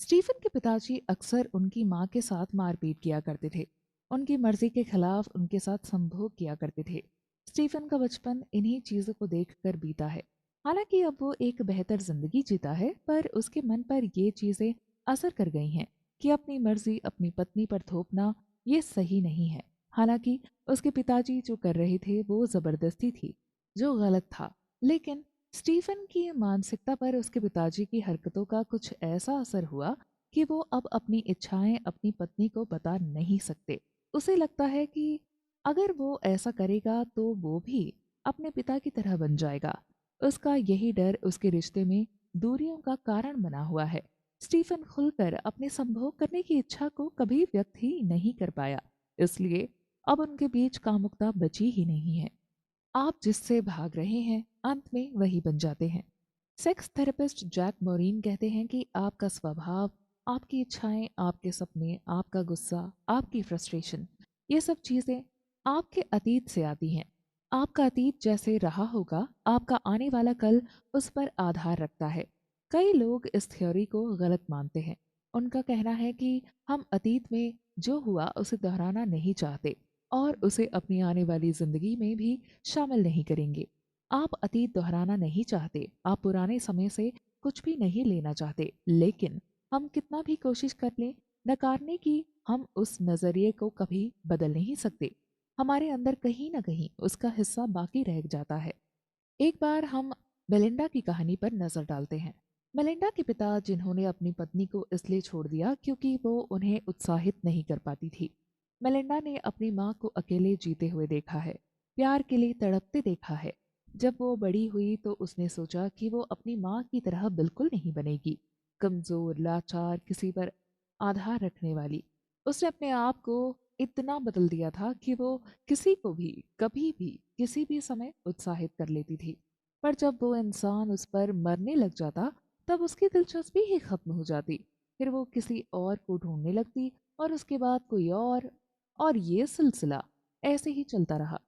स्टीफन के पिताजी अक्सर उनकी माँ के साथ मारपीट किया करते थे, उनकी मर्जी के खिलाफ उनके साथ संभोग किया करते थे। स्टीफन का बचपन इन्हीं चीजों को देखकर बीता है। हालांकि अब वो एक बेहतर जिंदगी जीता है पर उसके मन पर ये चीजें असर कर गई हैं कि अपनी मर्जी अपनी पत्नी पर थोपना ये सही नहीं है। हालांकि उसके पिताजी जो कर रहे थे वो जबरदस्ती थी, जो गलत था। लेकिन स्टीफन की मानसिकता पर उसके पिताजी की हरकतों का कुछ ऐसा असर हुआ कि वो अब अपनी इच्छाएं अपनी पत्नी को बता नहीं सकते। उसे लगता है कि अगर वो ऐसा करेगा तो वो भी अपने पिता की तरह बन जाएगा। उसका यही डर उसके रिश्ते में दूरियों का कारण बना हुआ है। स्टीफन खुलकर अपने संभोग करने की इच्छा को कभी व्यक्त ही नहीं कर पाया, इसलिए अब उनके बीच कामुकता बची ही नहीं है। आप जिससे भाग रहे हैं अंत में वही बन जाते हैं। सेक्स थेरेपिस्ट जैक मोरीन कहते हैं कि आपका स्वभाव, आपकी इच्छाएं, आपके सपने, आपका गुस्सा, आपकी फ्रस्ट्रेशन, ये सब चीजें आपके अतीत से आती हैं। आपका अतीत जैसे रहा होगा आपका आने वाला कल उस पर आधार रखता है। कई लोग इस थ्योरी को गलत मानते हैं। उनका कहना है कि हम अतीत में जो हुआ उसे दोहराना नहीं चाहते और उसे अपनी आने वाली जिंदगी में भी शामिल नहीं करेंगे। आप अतीत दोहराना नहीं चाहते, आप पुराने समय से कुछ भी नहीं लेना चाहते, लेकिन हम कितना भी कोशिश कर लें नकारने की, हम उस नजरिए को कभी बदल नहीं सकते। हमारे अंदर कहीं ना कहीं उसका हिस्सा बाकी रह जाता है। एक बार हम मेलिंडा की कहानी पर नजर डालते हैं। मेलिंडा के पिता जिन्होंने अपनी पत्नी को इसलिए छोड़ दिया क्योंकि वो उन्हें उत्साहित नहीं कर पाती थी। मेलिंडा ने अपनी माँ को अकेले जीते हुए देखा है, प्यार के लिए तड़पते देखा है। जब वो बड़ी हुई तो उसने सोचा कि वो अपनी माँ की तरह बिल्कुल नहीं बनेगी, कमजोर, लाचार, किसी पर आधार रखने वाली। उसने अपने आप को इतना बदल दिया था कि वो किसी को भी कभी भी किसी भी समय उत्साहित कर लेती थी। पर जब वो इंसान उस पर मरने लग जाता तब उसकी दिलचस्पी ही खत्म हो जाती। फिर वो किसी और को ढूंढने लगती और उसके बाद कोई और ये सिलसिला ऐसे ही चलता रहा।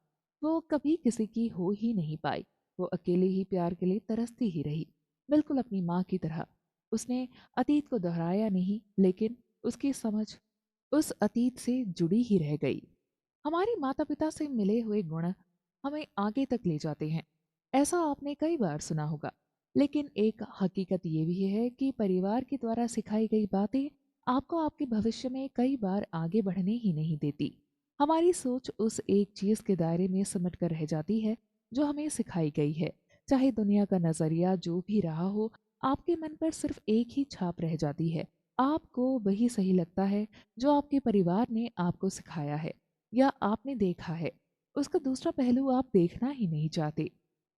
वो कभी किसी की हो ही नहीं पाई। वो अकेले ही प्यार के लिए तरसती ही रही, बिल्कुल अपनी माँ की तरह। उसने अतीत को दोहराया नहीं, लेकिन उसकी समझ उस अतीत से जुड़ी ही रह गई। हमारे माता पिता से मिले हुए गुण हमें आगे तक ले जाते हैं, ऐसा आपने कई बार सुना होगा। लेकिन एक हकीकत ये भी है कि परिवार के द्वारा सिखाई गई बातें आपको आपके भविष्य में कई बार आगे बढ़ने ही नहीं देती। हमारी सोच उस एक चीज के दायरे में सिमट कर रह जाती है जो हमें सिखाई गई है। चाहे दुनिया का नजरिया जो भी रहा हो, आपके मन पर सिर्फ एक ही छाप रह जाती है। आपको वही सही लगता है जो आपके परिवार ने आपको सिखाया है या आपने देखा है। उसका दूसरा पहलू आप देखना ही नहीं चाहते।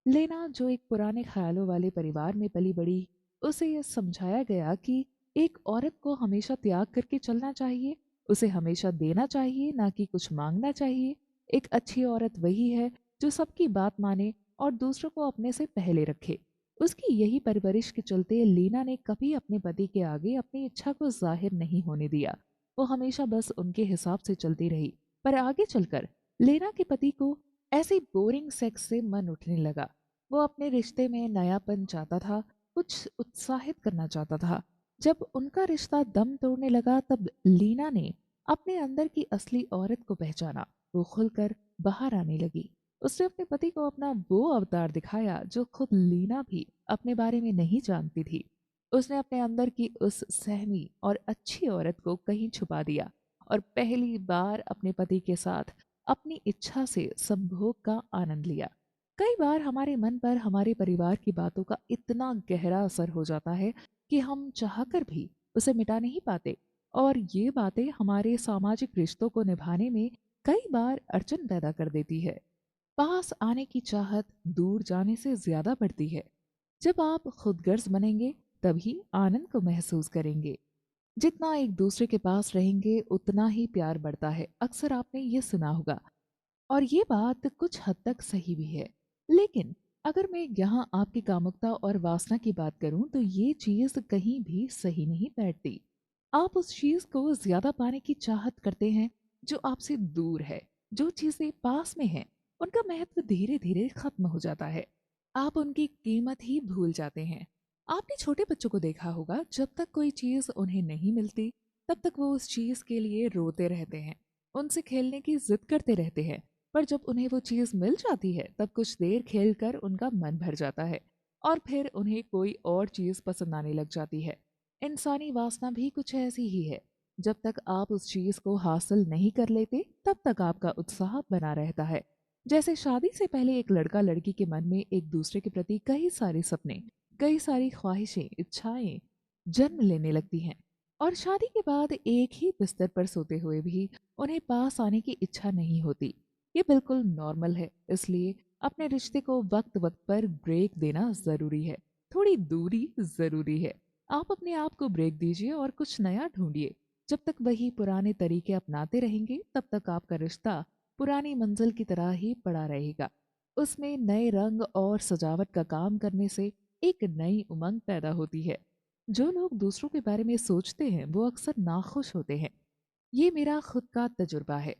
लेना जो एक पुराने ख्यालों वाले परिवार में पली बड़ी, उसे यह समझाया गया कि एक औरत को हमेशा त्याग करके चलना चाहिए, उसे हमेशा देना चाहिए ना कि कुछ मांगना चाहिए। एक अच्छी औरत वही है जो सबकी बात माने और दूसरों को अपने से पहले रखे। उसकी यही परवरिश के चलते लीना ने कभी अपने पति के आगे अपनी इच्छा को जाहिर नहीं होने दिया। वो हमेशा बस उनके हिसाब से चलती रही। पर आगे चलकर लेना के पति को ऐसी बोरिंग सेक्स से मन उठने लगा। वो अपने रिश्ते में नयापन चाहता था, कुछ उत्साहित करना चाहता था। जब उनका रिश्ता दम तोड़ने लगा तब लीना ने अपने अंदर की असली औरत को पहचाना। वो खुलकर बाहर आने लगी। उसने अपने पति को अपना वो अवतार दिखाया जो खुद लीना भी अपने बारे में नहीं जानती थी। उसने अपने अंदर की उस सहमी और अच्छी औरत को कहीं छुपा दिया और पहली बार अपने पति के साथ अपनी इच्छा से संभोग का आनंद लिया। कई बार हमारे मन पर हमारे परिवार की बातों का इतना गहरा असर हो जाता है कि हम चाहकर भी उसे मिटा नहीं पाते, और ये बातें हमारे सामाजिक रिश्तों को निभाने में कई बार अड़चन पैदा कर देती है। पास आने की चाहत दूर जाने से ज्यादा बढ़ती है। जब आप खुदगर्ज बनेंगे तभी आनंद को महसूस करेंगे। जितना एक दूसरे के पास रहेंगे उतना ही प्यार बढ़ता है, अक्सर आपने ये सुना होगा। और ये बात कुछ हद तक सही भी है। लेकिन अगर मैं यहाँ आपकी कामुकता और वासना की बात करूं तो ये चीज कहीं भी सही नहीं बैठती। आप उस चीज को ज्यादा पाने की चाहत करते हैं जो आपसे दूर है। जो चीजें पास में हैं उनका महत्व धीरे धीरे खत्म हो जाता है। आप उनकी कीमत ही भूल जाते हैं। आपने छोटे बच्चों को देखा होगा, जब तक कोई चीज उन्हें नहीं मिलती तब तक वो उस चीज के लिए रोते रहते हैं, उनसे खेलने की जिद करते रहते हैं। पर जब उन्हें वो चीज मिल जाती है तब कुछ देर खेलकर उनका मन भर जाता है और फिर उन्हें कोई और चीज पसंद आने लग जाती है। इंसानी वासना भी कुछ ऐसी ही है। जब तक आप उस चीज को हासिल नहीं कर लेते तब तक आपका उत्साह बना रहता है। जैसे शादी से पहले एक लड़का लड़की के मन में एक दूसरे के प्रति कई सारे सपने, कई सारी ख्वाहिशें, इच्छाएं जन्म लेने लगती हैं। और शादी के बाद एक ही बिस्तर पर सोते हुए भी उन्हें पास आने की इच्छा नहीं होती। ये बिल्कुल नॉर्मल है। इसलिए अपने रिश्ते को वक्त वक्त पर ब्रेक देना जरूरी है। थोड़ी दूरी जरूरी है। आप अपने आप को ब्रेक दीजिए और कुछ नया ढूंढिए। जब तक वही पुराने तरीके अपनाते रहेंगे तब तक आपका रिश्ता पुरानी मंजिल की तरह ही पड़ा रहेगा। उसमें नए रंग और सजावट का काम करने से एक नई उमंग पैदा होती है। जो लोग दूसरों के बारे में सोचते हैं वो अक्सर नाखुश होते हैं। ये मेरा खुद का तजुर्बा है।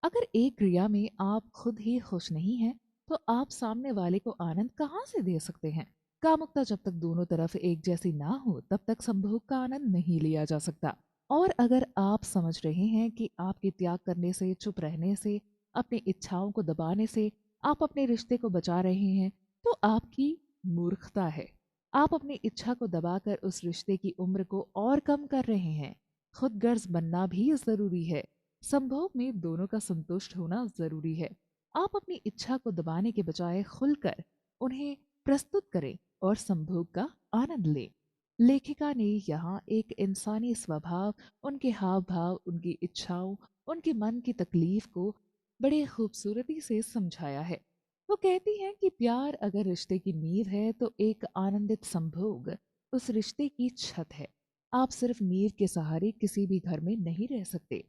अगर एक क्रिया में आप खुद ही खुश नहीं हैं, तो आप सामने वाले को आनंद कहाँ से दे सकते हैं? कामुकता जब तक दोनों तरफ एक जैसी ना हो तब तक संभोग का आनंद नहीं लिया जा सकता। और अगर आप समझ रहे हैं कि आपके त्याग करने से, चुप रहने से, अपनी इच्छाओं को दबाने से आप अपने रिश्ते को बचा रहे हैं, तो आपकी मूर्खता है। आप अपनी इच्छा को दबाकर उस रिश्ते की उम्र को और कम कर रहे हैं। खुद गर्ज बनना भी जरूरी है। संभोग में दोनों का संतुष्ट होना जरूरी है। आप अपनी इच्छा को दबाने के बजाय खुलकर उन्हें प्रस्तुत करें और संभोग का आनंद लें। लेखिका ने यहाँ एक इंसानी स्वभाव, उनके हाव भाव, उनकी इच्छाओं, उनके मन की तकलीफ को बड़े खूबसूरती से समझाया है। वो कहती हैं कि प्यार अगर रिश्ते की नींव है तो एक आनंदित संभोग उस रिश्ते की छत है। आप सिर्फ नींव के सहारे किसी भी घर में नहीं रह सकते।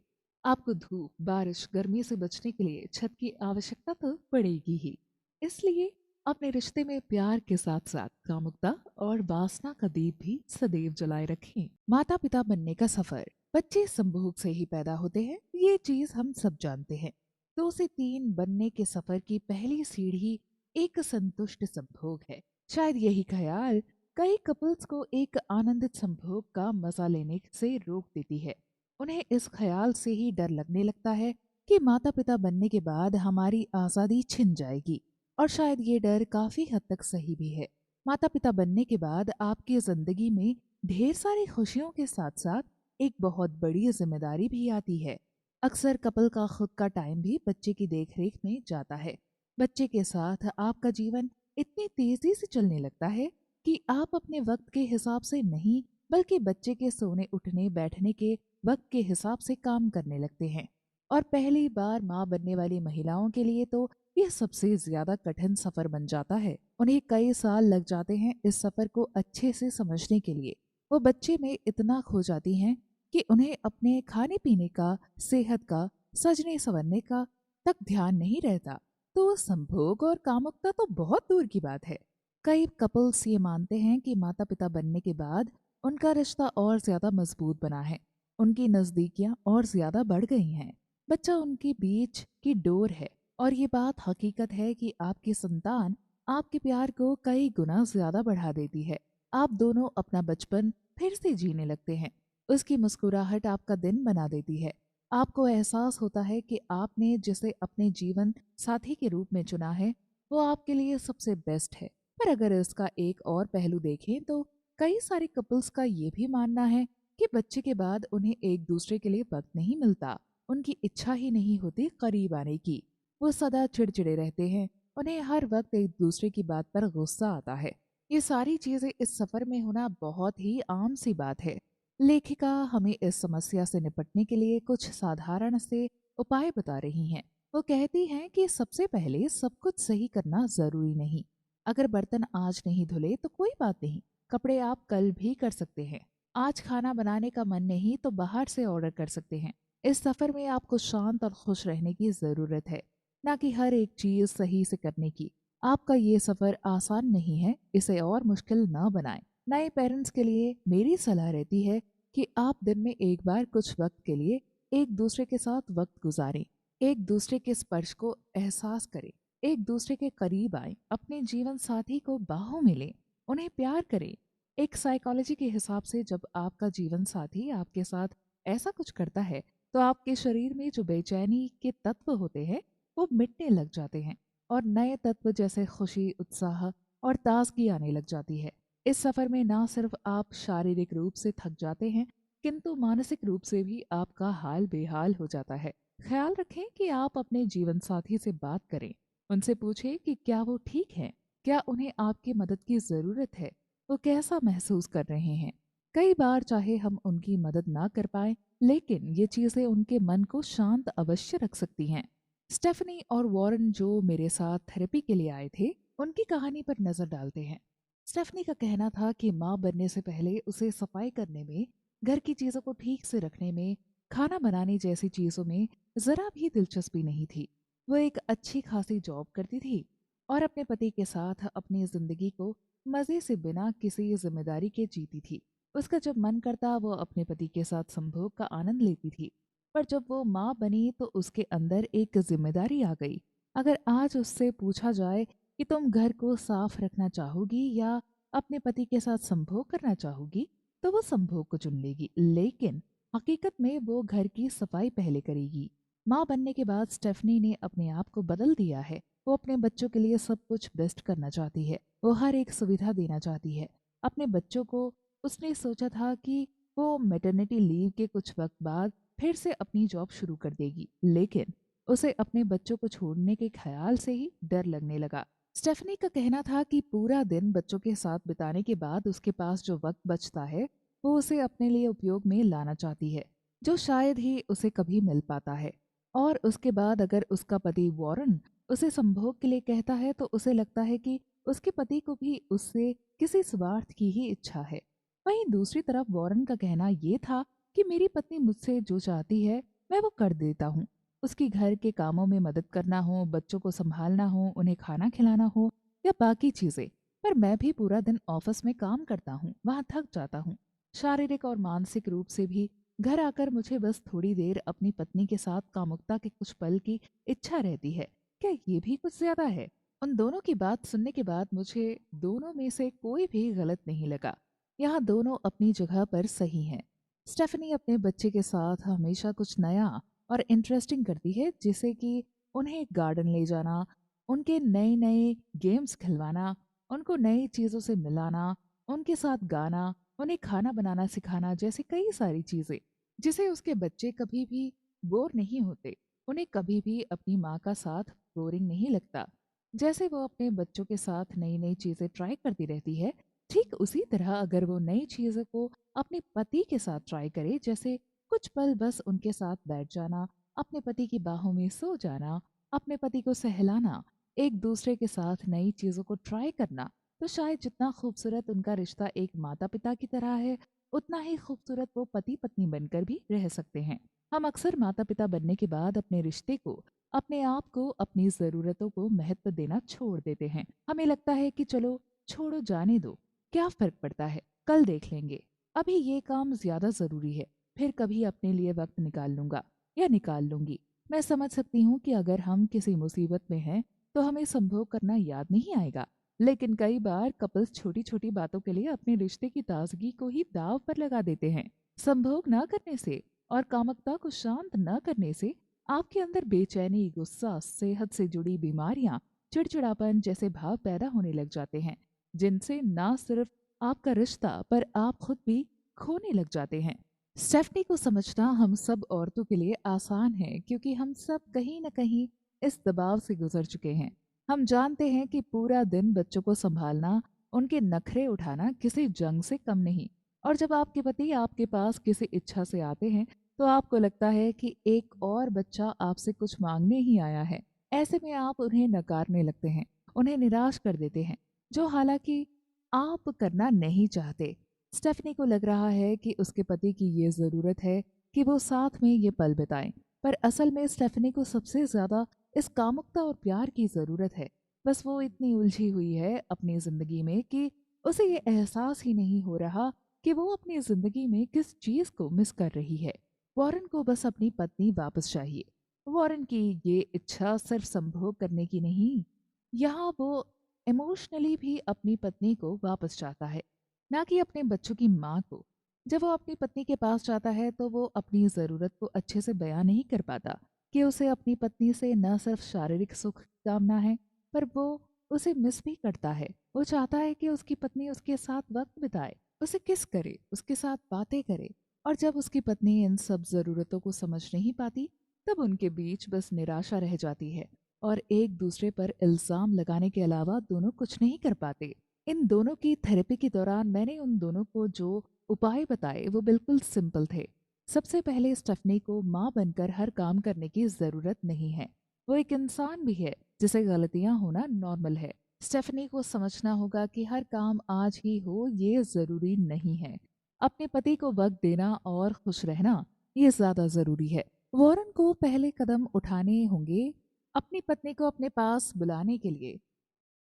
आपको धूप, बारिश, गर्मी से बचने के लिए छत की आवश्यकता तो पड़ेगी ही। इसलिए अपने रिश्ते में प्यार के साथ साथ कामुकता और वासना का दीप भी सदैव जलाए रखें। माता पिता बनने का सफर, बच्चे संभोग से ही पैदा होते हैं, ये चीज हम सब जानते हैं। 2 से 3 बनने के सफर की पहली सीढ़ी एक संतुष्ट संभोग है। शायद यही ख्याल कई कपल्स को एक आनंदित संभोग का मजा लेने से रोक देती है। उन्हें इस ख्याल से ही डर लगने लगता है कि माता पिता बनने के बाद हमारी आज़ादी छिन जाएगी। और शायद ये डर काफी हद तक सही भी है। माता पिता बनने के बाद आपकी जिंदगी में ढेर सारी खुशियों के साथ साथ एक बहुत बड़ी जिम्मेदारी भी आती है। अक्सर कपल का खुद का टाइम भी बच्चे की देखरेख में जाता है। बच्चे के साथ आपका जीवन इतनी तेजी से चलने लगता है कि आप अपने वक्त के हिसाब से नहीं, बल्कि बच्चे के सोने उठने बैठने के वक्त के हिसाब से काम करने लगते हैं। और पहली बार माँ बनने वाली महिलाओं के लिए तो यह सबसे ज्यादा कठिन सफर बन जाता है। उन्हें कई साल लग जाते हैं इस सफर को अच्छे से समझने के लिए। वो बच्चे में इतना खो जाती हैं कि उन्हें अपने खाने पीने का, सेहत का, सजने संवरने का तक ध्यान नहीं रहता। तो संभोग और कामुकता तो बहुत दूर की बात है। कई कपल्स ये मानते हैं कि माता पिता बनने के बाद उनका रिश्ता और ज्यादा मजबूत बना है, उनकी नजदीकियां और ज्यादा बढ़ गई हैं। बच्चा उनके बीच की डोर है। और ये बात हकीकत है कि आपकी संतान आपके प्यार को कई गुना ज्यादा बढ़ा देती है। आप दोनों अपना बचपन फिर से जीने लगते हैं। उसकी मुस्कुराहट आपका दिन बना देती है। आपको एहसास होता है कि आपने जिसे अपने जीवन साथी के रूप में चुना है वो आपके लिए सबसे बेस्ट है। पर अगर इसका एक और पहलू देखें तो कई सारे कपल्स का ये भी मानना है कि बच्चे के बाद उन्हें एक दूसरे के लिए वक्त नहीं मिलता। उनकी इच्छा ही नहीं होती करीब आने की। वो सदा चिड़चिड़े रहते हैं। उन्हें हर वक्त एक दूसरे की बात पर गुस्सा आता है। ये सारी चीजें इस सफर में होना बहुत ही आम सी बात है। लेखिका हमें इस समस्या से निपटने के लिए कुछ साधारण से उपाय बता रही हैं। वो कहती हैं कि सबसे पहले सब कुछ सही करना जरूरी नहीं। अगर बर्तन आज नहीं धुले तो कोई बात नहीं, कपड़े आप कल भी कर सकते हैं। आज खाना बनाने का मन नहीं तो बाहर से ऑर्डर कर सकते हैं। इस सफर में आपको शांत और खुश रहने की जरूरत है, ना कि हर एक चीज सही से करने की। आपका ये सफर आसान नहीं है, इसे और मुश्किल ना बनाएं। नए पेरेंट्स के लिए मेरी सलाह रहती है कि आप दिन में एक बार कुछ वक्त के लिए एक दूसरे के साथ वक्त गुजारें, एक दूसरे के स्पर्श को एहसास करें, एक दूसरे के करीब आए, अपने जीवन साथी को बाहों में लें, उन्हें प्यार करें। एक साइकोलॉजी के हिसाब से जब आपका जीवन साथी आपके साथ ऐसा कुछ करता है तो आपके शरीर में जो बेचैनी के तत्व होते हैं वो मिटने लग जाते हैं और नए तत्व जैसे खुशी, उत्साह और ताजगी आने लग जाती है। इस सफर में ना सिर्फ आप शारीरिक रूप से थक जाते हैं, किंतु मानसिक रूप से भी आपका हाल बेहाल हो जाता है। ख्याल रखें कि आप अपने जीवन साथी से बात करें, उनसे पूछें कि क्या वो ठीक है, क्या उन्हें आपकी मदद की जरूरत है, वो कैसा महसूस कर रहे हैं। कई बार चाहे हम उनकी मदद ना कर पाए, लेकिन ये चीजें उनके मन को शांत अवश्य रख सकती हैं। स्टेफनी और वॉरेन जो मेरे साथ थेरेपी के लिए आए थे, उनकी कहानी पर नजर डालते हैं। स्टेफनी का कहना था कि माँ बनने से पहले उसे सफाई करने में, घर की चीजों को ठीक से रखने में, खाना बनाने जैसी चीजों में जरा भी दिलचस्पी नहीं थी। वो एक अच्छी खासी जॉब करती थी और अपने पति के साथ अपनी जिंदगी को मजे से बिना किसी जिम्मेदारी के जीती थी। उसका जब मन करता वो अपने पति के साथ संभोग का आनंद लेती थी। पर जब वो माँ बनी तो उसके अंदर एक जिम्मेदारी आ गई। अगर आज उससे पूछा जाए कि तुम घर को साफ रखना चाहोगी या अपने पति के साथ संभोग करना चाहोगी, तो वो संभोग को चुन लेगी। लेकिन हकीकत में वो घर की सफाई पहले करेगी। माँ बनने के बाद स्टेफनी ने अपने आप को बदल दिया है। वो अपने बच्चों के लिए सब कुछ बेस्ट करना चाहती है, वो हर एक सुविधा देना चाहती है अपने बच्चों को। उसने सोचा था कि वो मैटरनिटी लीव के कुछ वक्त बाद फिर से अपनी जॉब शुरू कर देगी, लेकिन उसे अपने बच्चों को छोड़ने के ख्याल से ही डर लगने लगा। स्टेफनी का कहना था कि पूरा दिन बच्चों के साथ बिताने के बाद उसके पास जो वक्त बचता है वो उसे अपने लिए उपयोग में लाना चाहती है, जो शायद ही उसे कभी मिल पाता है। और उसके बाद अगर उसका पति वॉरेन उसे संभोग के लिए कहता है तो उसे लगता है कि उसके पति को भी उससे किसी स्वार्थ की ही इच्छा है। वहीं दूसरी तरफ वॉरेन का कहना ये था कि मेरी पत्नी मुझसे जो चाहती है मैं वो कर देता हूँ। उसकी घर के कामों में मदद करना हो, बच्चों को संभालना हो, उन्हें खाना खिलाना हो या बाकी चीजें। पर मैं भी पूरा दिन ऑफिस में काम करता हूँ, वहां थक जाता हूँ, शारीरिक और मानसिक रूप से भी। घर आकर मुझे बस थोड़ी देर अपनी पत्नी के साथ कामुकता के कुछ पल की इच्छा रहती है। क्या ये भी कुछ ज्यादा है? उन दोनों की बात सुनने के बाद मुझे दोनों में से कोई भी गलत नहीं लगा। यहाँ दोनों अपनी जगह पर सही हैं। स्टेफनी अपने बच्चे के साथ हमेशा कुछ नया और इंटरेस्टिंग करती है, जैसे कि उन्हें गार्डन ले जाना, उनके नए नए गेम्स खिलवाना, उनको नई चीज़ों से मिलाना, उनके साथ गाना, उन्हें खाना बनाना सिखाना जैसी कई सारी चीज़ें, जिसे उसके बच्चे कभी भी बोर नहीं होते। उन्हें कभी भी अपनी माँ का साथ बोरिंग नहीं लगता। जैसे वो अपने बच्चों के साथ नई नई चीज़ें ट्राई करती रहती है, ठीक उसी तरह अगर वो नई चीज़ों को अपने पति के साथ ट्राई करे, जैसे कुछ पल बस उनके साथ बैठ जाना, अपने पति की बाहों में सो जाना, अपने पति को सहलाना, एक दूसरे के साथ नई चीज़ों को ट्राई करना, तो शायद जितना खूबसूरत उनका रिश्ता एक माता पिता की तरह है, उतना ही खूबसूरत वो पति पत्नी बनकर भी रह सकते हैं। हम अक्सर माता पिता बनने के बाद अपने रिश्ते को, अपने आप को, अपनी ज़रूरतों को महत्व देना छोड़ देते हैं। हमें लगता है कि चलो छोड़ो, जाने दो, क्या फर्क पड़ता है, कल देख लेंगे, अभी ये काम ज्यादा जरूरी है, फिर कभी अपने लिए वक्त निकाल लूंगा या निकाल लूंगी। मैं समझ सकती हूँ कि अगर हम किसी मुसीबत में हैं तो हमें संभोग करना याद नहीं आएगा, लेकिन कई बार कपल्स छोटी छोटी बातों के लिए अपने रिश्ते की ताजगी को ही दाव पर लगा देते हैं। संभोग न करने से और कामुकता को शांत न करने से आपके अंदर बेचैनी, गुस्सा, सेहत से जुड़ी बीमारियां, चिड़चिड़ापन जैसे भाव पैदा होने लग जाते हैं, जिनसे ना सिर्फ आपका रिश्ता पर आप खुद भी खोने लग जाते हैं। स्टेफनी को समझना हम सब औरतों के लिए आसान है, क्योंकि हम सब कहीं न कहीं इस दबाव से गुजर चुके हैं। हम जानते हैं कि पूरा दिन बच्चों को संभालना, उनके नखरे उठाना किसी जंग से कम नहीं। और जब आपके पति आपके पास किसी इच्छा से आते हैं तो आपको लगता है कि एक और बच्चा आपसे कुछ मांगने ही आया है। ऐसे में आप उन्हें नकारने लगते हैं, उन्हें निराश कर देते हैं, जो हालांकि आप करना नहीं चाहते। स्टेफनी को लग रहा है कि उसके पति की ये ज़रूरत है कि वो साथ में ये पल बिताएं, पर असल में स्टेफनी को सबसे ज़्यादा इस कामुकता और प्यार की ज़रूरत है। बस वो इतनी उलझी हुई है अपनी ज़िंदगी में कि उसे ये एहसास ही नहीं हो रहा कि वो अपनी ज़िंदगी में किस चीज़ को मिस कर रही है। वॉरेन को बस अपनी पत्नी वापस चाहिए। वॉरेन की ये इच्छा सिर्फ संभोग करने की नहीं, यहाँ वो इमोशनली भी अपनी पत्नी को वापस चाहता है, ना कि अपने बच्चों की माँ को। जब वो अपनी पत्नी के पास जाता है तो वो अपनी ज़रूरत को अच्छे से बयां नहीं कर पाता कि उसे अपनी पत्नी से न सिर्फ शारीरिक सुख की कामना है, पर वो उसे मिस भी करता है। वो चाहता है कि उसकी पत्नी उसके साथ वक्त बिताए, उसे किस करे, उसके साथ बातें करे। और जब उसकी पत्नी इन सब ज़रूरतों को समझ नहीं पाती, तब उनके बीच बस निराशा रह जाती है और एक दूसरे पर इल्ज़ाम लगाने के अलावा दोनों कुछ नहीं कर पाते। इन दोनों की थेरेपी के दौरान मैंने उन दोनों को जो उपाय बताए वो बिल्कुल सिंपल थे। सबसे पहले स्टेफनी को माँ बनकर हर काम करने की ज़रूरत नहीं है। वो एक इंसान भी है जिसे गलतियाँ होना नॉर्मल है। स्टेफनी को समझना होगा कि हर काम आज ही हो ये ज़रूरी नहीं है। अपने पति को वक्त देना और खुश रहना ये ज्यादा जरूरी है। वॉरेन को पहले कदम उठाने होंगे अपनी पत्नी को अपने पास बुलाने के लिए।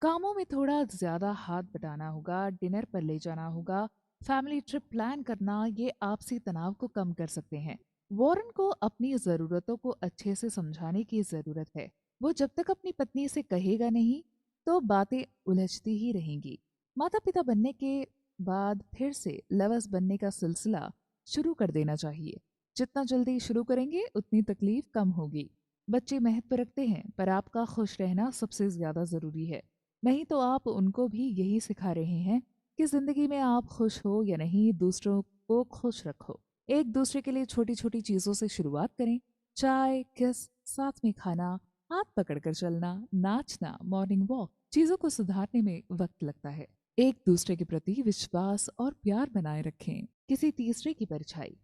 कामों में थोड़ा ज्यादा हाथ बटाना होगा, डिनर पर ले जाना होगा, फैमिली ट्रिप प्लान करना, ये आपसी तनाव को कम कर सकते हैं। वॉरेन को अपनी ज़रूरतों को अच्छे से समझाने की ज़रूरत है। वो जब तक अपनी पत्नी से कहेगा नहीं तो बातें उलझती ही रहेंगी। माता पिता बनने के बाद फिर से लवर्स बनने का सिलसिला शुरू कर देना चाहिए। जितना जल्दी शुरू करेंगे उतनी तकलीफ कम होगी। बच्चे महत्व रखते हैं, पर आपका खुश रहना सबसे ज्यादा जरूरी है। नहीं तो आप उनको भी यही सिखा रहे हैं कि जिंदगी में आप खुश हो या नहीं, दूसरों को खुश रखो। एक दूसरे के लिए छोटी छोटी चीजों से शुरुआत करें। चाय, किस, साथ में खाना, हाथ पकड़कर चलना, नाचना, मॉर्निंग वॉक। चीजों को सुधारने में वक्त लगता है। एक दूसरे के प्रति विश्वास और प्यार बनाए रखें, किसी तीसरे की परछाई।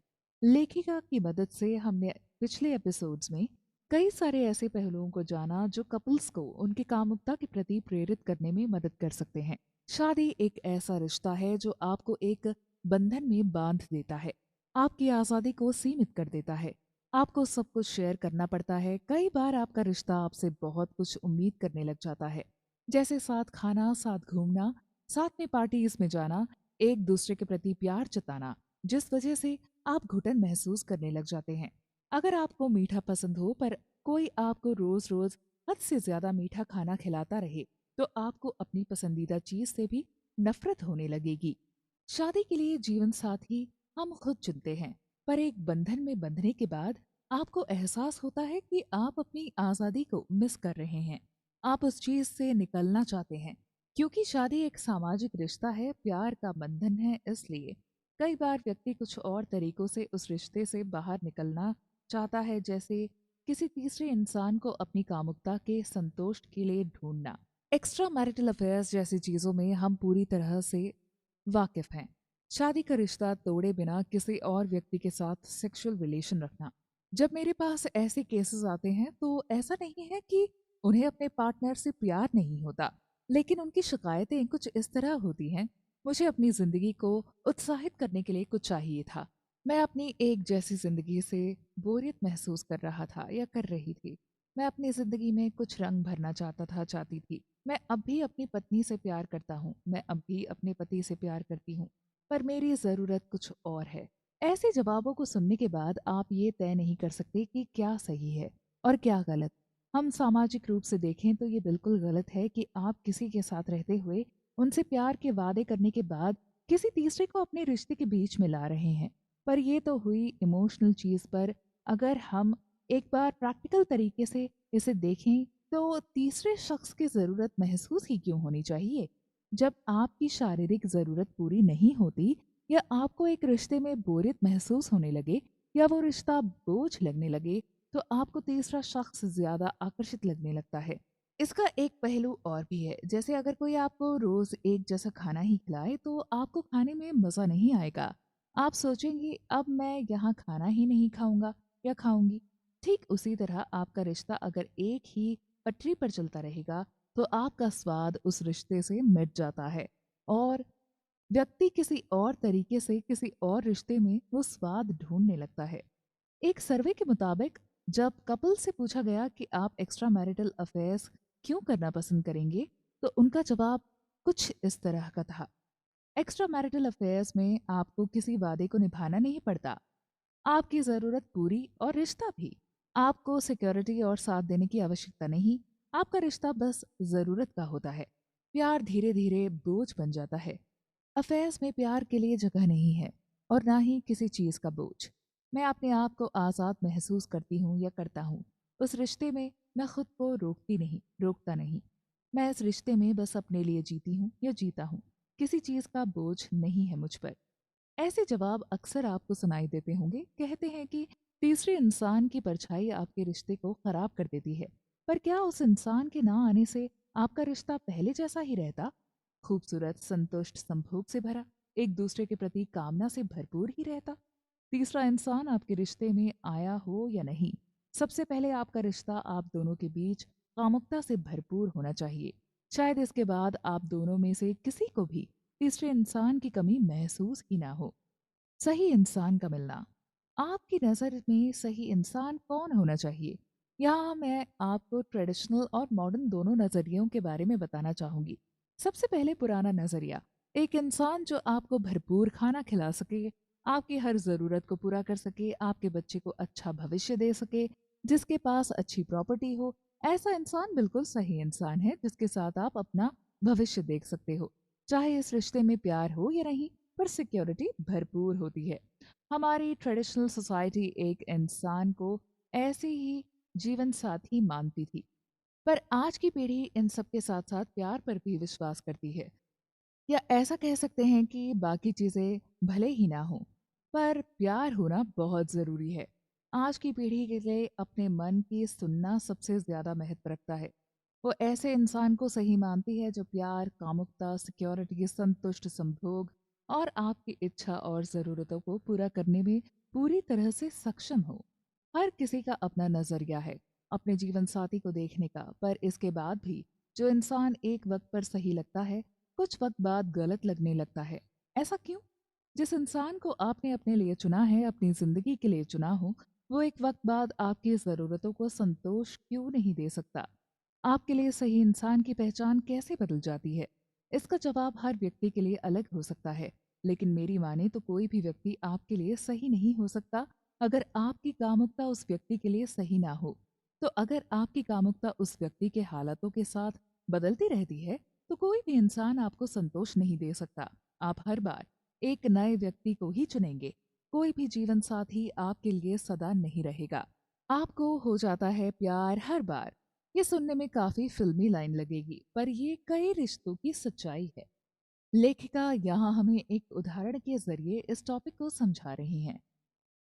लेखिका की मदद से हमने पिछले एपिसोड्स में कई सारे ऐसे पहलुओं को जाना जो कपल्स को उनकी कामुकता के प्रति प्रेरित करने में मदद कर सकते हैं। शादी एक ऐसा रिश्ता है जो आपको एक बंधन में बांध देता है, आपकी आज़ादी को सीमित कर देता है। आपको सब कुछ शेयर करना पड़ता है। कई बार आपका रिश्ता आपसे बहुत कुछ उम्मीद करने लग जाता है, जैसे साथ खाना, साथ घूमना, साथ में पार्टीज में जाना, एक दूसरे के प्रति प्यार जताना, जिस वजह से आप घुटन महसूस करने लग जाते हैं। अगर आपको मीठा पसंद हो पर कोई आपको रोज रोज हद से ज्यादा मीठा खाना खिलाता रहे, तो आपको अपनी पसंदीदा चीज से भी नफरत होने लगेगी। शादी के लिए जीवन साथी हम खुद चुनते हैं, पर एक बंधन में बंधने के बाद आपको एहसास होता है कि आप अपनी आजादी को मिस कर रहे हैं। आप उस चीज से निकलना चाहते हैं, क्योंकि शादी एक सामाजिक रिश्ता है, प्यार का बंधन है। इसलिए कई बार व्यक्ति कुछ और तरीकों से उस रिश्ते से बाहर निकलना चाहता है, जैसे किसी तीसरे इंसान को अपनी कामुकता के संतोष के लिए ढूंढना। एक्स्ट्रा मैरिटल अफेयर्स जैसी चीजों में हम पूरी तरह से वाकिफ हैं। शादी का रिश्ता तोड़े बिना किसी और व्यक्ति के साथ सेक्सुअल रिलेशन रखना। जब मेरे पास ऐसे केसेस आते हैं तो ऐसा नहीं है कि उन्हें अपने पार्टनर से प्यार नहीं होता, लेकिन उनकी शिकायतें कुछ इस तरह होती हैं। मुझे अपनी जिंदगी को उत्साहित करने के लिए कुछ चाहिए था। मैं अपनी एक जैसी जिंदगी से बोरियत महसूस कर रहा था या कर रही थी। मैं अपनी जिंदगी में कुछ रंग भरना चाहता था, चाहती थी। मैं अब भी अपनी पत्नी से प्यार करता हूँ, मैं अब भी अपने पति से प्यार करती हूँ, पर मेरी ज़रूरत कुछ और है। ऐसे जवाबों को सुनने के बाद आप ये तय नहीं कर सकते कि क्या सही है और क्या गलत। हम सामाजिक रूप से देखें तो ये बिल्कुल गलत है कि आप किसी के साथ रहते हुए उनसे प्यार के वादे करने के बाद किसी तीसरे को अपने रिश्ते के बीच में ला रहे हैं। पर ये तो हुई इमोशनल चीज़। पर अगर हम एक बार प्रैक्टिकल तरीके से इसे देखें तो तीसरे शख्स की ज़रूरत महसूस ही क्यों होनी चाहिए? जब आपकी शारीरिक ज़रूरत पूरी नहीं होती या आपको एक रिश्ते में बोरियत महसूस होने लगे या वो रिश्ता बोझ लगने लगे, तो आपको तीसरा शख्स ज़्यादा आकर्षित लगने लगता है। इसका एक पहलू और भी है, जैसे अगर कोई आपको रोज़ एक जैसा खाना ही खिलाए तो आपको खाने में मज़ा नहीं आएगा। आप सोचेंगे अब मैं यहाँ खाना ही नहीं खाऊंगा या खाऊंगी। ठीक उसी तरह आपका रिश्ता अगर एक ही पटरी पर चलता रहेगा तो आपका स्वाद उस रिश्ते से मिट जाता है और व्यक्ति किसी और तरीके से किसी और रिश्ते में वो स्वाद ढूंढने लगता है। एक सर्वे के मुताबिक जब कपल से पूछा गया कि आप एक्स्ट्रा मैरिटल अफेयर्स क्यों करना पसंद करेंगे, तो उनका जवाब कुछ इस तरह का था। एक्स्ट्रा मैरिटल अफेयर्स में आपको किसी वादे को निभाना नहीं पड़ता, आपकी ज़रूरत पूरी और रिश्ता भी। आपको सिक्योरिटी और साथ देने की आवश्यकता नहीं, आपका रिश्ता बस ज़रूरत का होता है। प्यार धीरे धीरे बोझ बन जाता है। अफेयर्स में प्यार के लिए जगह नहीं है और ना ही किसी चीज़ का बोझ। मैं अपने आप को आज़ाद महसूस करती हूँ या करता हूँ। उस रिश्ते में मैं खुद को रोकता नहीं। मैं इस रिश्ते में बस अपने लिए जीती हूँ या जीता हूँ। किसी चीज़ का बोझ नहीं है मुझ पर। ऐसे जवाब अक्सर आपको सुनाई देते होंगे। कहते हैं कि तीसरे इंसान की परछाई आपके रिश्ते को खराब कर देती है। पर क्या उस इंसान के ना आने से आपका रिश्ता पहले जैसा ही रहता? खूबसूरत, संतुष्ट, संभोग से भरा, एक दूसरे के प्रति कामना से भरपूर ही रहता? तीसरा इंसान आपके रिश्ते में आया हो या नहीं, सबसे पहले आपका रिश्ता आप दोनों के बीच कामुकता से भरपूर होना चाहिए। शायद इसके बाद आप दोनों में से किसी को भी तीसरे इंसान की कमी महसूस ही ना हो। सही इंसान का मिलना। आपकी नज़र में सही इंसान कौन होना चाहिए? यहाँ मैं आपको ट्रेडिशनल और मॉडर्न दोनों नज़रियों के बारे में बताना चाहूँगी। सबसे पहले पुराना नज़रिया, एक इंसान जो आपको भरपूर खाना खिला सके, आपकी हर ज़रूरत को पूरा कर सके, आपके बच्चे को अच्छा भविष्य दे सके, जिसके पास अच्छी प्रॉपर्टी हो, ऐसा इंसान बिल्कुल सही इंसान है जिसके साथ आप अपना भविष्य देख सकते हो। चाहे इस रिश्ते में प्यार हो या नहीं, पर सिक्योरिटी भरपूर होती है। हमारी ट्रेडिशनल सोसाइटी एक इंसान को ऐसे ही जीवन साथी मानती थी, पर आज की पीढ़ी इन सब के साथ साथ प्यार पर भी विश्वास करती है। या ऐसा कह सकते हैं कि बाकी चीज़ें भले ही ना हो, पर प्यार होना बहुत ज़रूरी है। आज की पीढ़ी के लिए अपने मन की सुनना सबसे ज़्यादा महत्व रखता है। वो ऐसे इंसान को सही मानती है जो प्यार, कामुकता, सिक्योरिटी, संतुष्ट, संभोग और आपकी इच्छा और ज़रूरतों को पूरा करने में पूरी तरह से सक्षम हो। हर किसी का अपना नज़रिया है अपने जीवन साथी को देखने का, पर इसके बाद भी जो इंसान एक वक्त पर सही लगता है, कुछ वक्त बाद गलत लगने लगता है। ऐसा क्यों? जिस इंसान को आपने अपने लिए चुना है, अपनी ज़िंदगी के लिए चुना हो, वो एक वक्त बाद आपकी ज़रूरतों को संतोष क्यों नहीं दे सकता? आपके लिए सही इंसान की पहचान कैसे बदल जाती है? इसका जवाब हर व्यक्ति के लिए अलग हो सकता है, लेकिन मेरी माने तो कोई भी व्यक्ति आपके लिए सही नहीं हो सकता अगर आपकी कामुकता उस व्यक्ति के लिए सही ना हो। तो अगर आपकी कामुकता उस व्यक्ति के हालातों के साथ बदलती रहती है, तो कोई भी इंसान आपको संतोष नहीं दे सकता। आप हर बार एक नए व्यक्ति को ही चुनेंगे। कोई भी जीवन साथी आपके लिए सदा नहीं रहेगा। आपको हो जाता है प्यार हर बार। ये सुनने में काफी फिल्मी लाइन लगेगी, पर ये कई रिश्तों की सच्चाई है। लेखिका यहाँ हमें एक उदाहरण के जरिए इस टॉपिक को समझा रही हैं।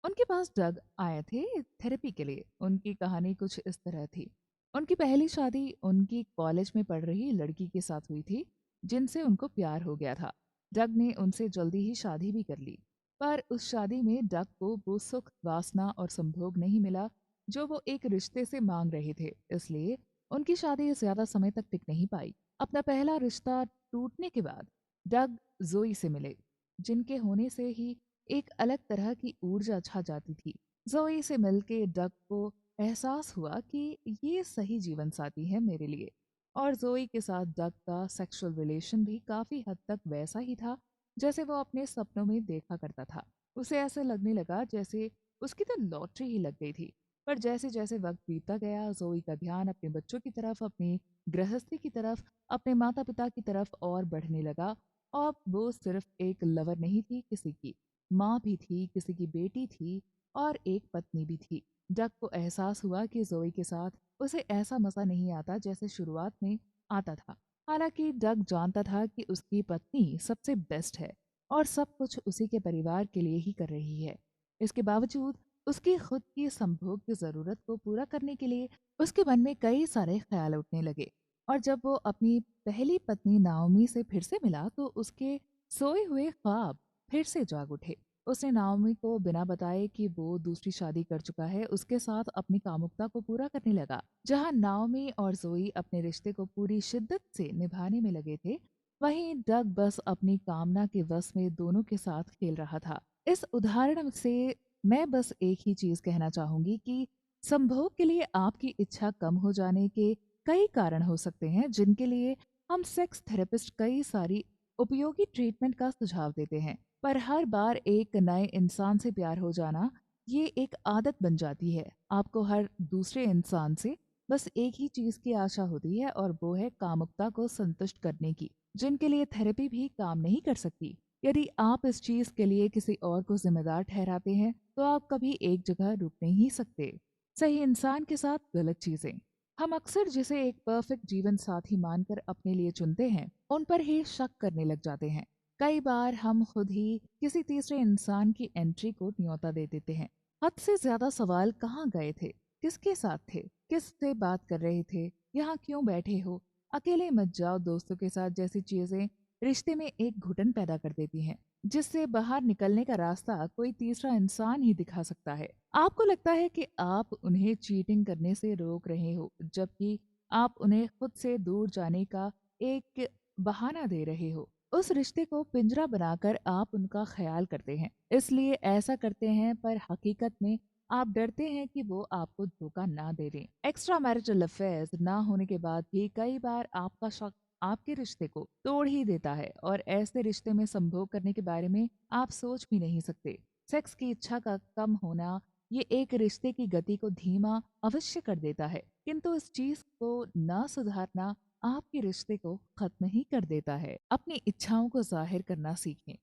उनके पास डग आए थे थेरेपी के लिए। उनकी कहानी कुछ इस तरह थी। उनकी पहली शादी उनकी कॉलेज में पढ़ रही लड़की के साथ हुई थी, जिनसे उनको प्यार हो गया था। डग ने उनसे जल्दी ही शादी भी कर ली, पर उस शादी में डग को वो सुख, वासना और संभोग नहीं मिला जो वो एक रिश्ते से मांग रहे थे। इसलिए उनकी शादी ज्यादा समय तक टिक नहीं पाई। अपना पहला रिश्ता टूटने के बाद डग जोई से मिले, जिनके होने से ही एक अलग तरह की ऊर्जा छा जाती थी। जोई से मिलके डग को एहसास हुआ कि ये सही जीवन साथी है मेरे लिए। और जोई के साथ डग का सेक्सुअल रिलेशन भी काफी हद तक वैसा ही था जैसे वो अपने सपनों में देखा करता था। उसे ऐसे लगने लगा जैसे उसकी तो लॉटरी ही लग गई थी। पर जैसे जैसे वक्त बीतता गया, जोई का ध्यान अपने बच्चों की तरफ, अपनी गृहस्थी की तरफ, अपने माता पिता की तरफ और बढ़ने लगा। और वो सिर्फ एक लवर नहीं थी किसी की, माँ भी थी, किसी की बेटी थी और एक पत्नी भी थी। डग को एहसास हुआ कि जोई के साथ उसे ऐसा मजा नहीं आता जैसे शुरुआत में आता था। हालांकि डग जानता था कि उसकी पत्नी सबसे बेस्ट है और सब कुछ उसी के परिवार के लिए ही कर रही है। इसके बावजूद उसकी खुद की संभोग की जरूरत को पूरा करने के लिए उसके मन में कई सारे ख्याल उठने लगे। और जब वो अपनी पहली पत्नी नाओमी से फिर से मिला तो उसके सोए हुए ख्वाब फिर से जाग उठे। उसने नाओमी को बिना बताए कि वो दूसरी शादी कर चुका है उसके साथ अपनी कामुकता को पूरा करने लगा। जहां नाओमी और जोई अपने रिश्ते को पूरी शिद्दत से निभाने में लगे थे, वहीं डग बस अपनी कामना के वश में दोनों के साथ खेल रहा था। इस उदाहरण से मैं बस एक ही चीज कहना चाहूंगी कि संभोग के लिए आपकी इच्छा कम हो जाने के कई कारण हो सकते हैं, जिनके लिए हम सेक्स थेरेपिस्ट कई सारी उपयोगी ट्रीटमेंट का सुझाव देते हैं। पर हर बार एक नए इंसान से प्यार हो जाना, ये एक आदत बन जाती है। आपको हर दूसरे इंसान से बस एक ही चीज की आशा होती है और वो है कामुकता को संतुष्ट करने की, जिनके लिए थेरेपी भी काम नहीं कर सकती। यदि आप इस चीज के लिए किसी और को जिम्मेदार ठहराते हैं तो आप कभी एक जगह रुक नहीं सकते। सही इंसान के साथ गलत चीजें, हम अक्सर जिसे एक परफेक्ट जीवन साथी मानकर अपने लिए चुनते हैं, उन पर ही शक करने लग जाते हैं। कई बार हम खुद ही किसी तीसरे इंसान की एंट्री को न्योता दे देते हैं। हद से ज्यादा सवाल, कहाँ गए थे, किसके साथ थे, किससे बात कर रहे थे, यहाँ क्यों बैठे हो, अकेले मत जाओ, दोस्तों के साथ जैसी चीजें रिश्ते में एक घुटन पैदा कर देती हैं, जिससे बाहर निकलने का रास्ता कोई तीसरा इंसान ही दिखा सकता है। आपको लगता है कि आप उन्हें चीटिंग करने से रोक रहे हो, जबकि आप उन्हें खुद से दूर जाने का एक बहाना दे रहे हो। उस रिश्ते को पिंजरा बनाकर आप उनका ख्याल करते हैं, इसलिए ऐसा करते हैं, पर हकीकत में आप डरते हैं कि वो आपको धोखा ना दे दें। एक्स्ट्रा मैरिटल अफेयर्स ना होने के बाद भी कई बार आपका शक आपके रिश्ते को तोड़ ही देता है, और ऐसे रिश्ते में संभोग करने के बारे में आप सोच भी नहीं सकते। सेक्स की इच्छा का कम होना, ये एक रिश्ते की गति को धीमा अवश्य कर देता है, किंतु इस चीज को न सुधारना आपके रिश्ते को खत्म ही कर देता है। अपनी इच्छाओं को जाहिर करना सीखें।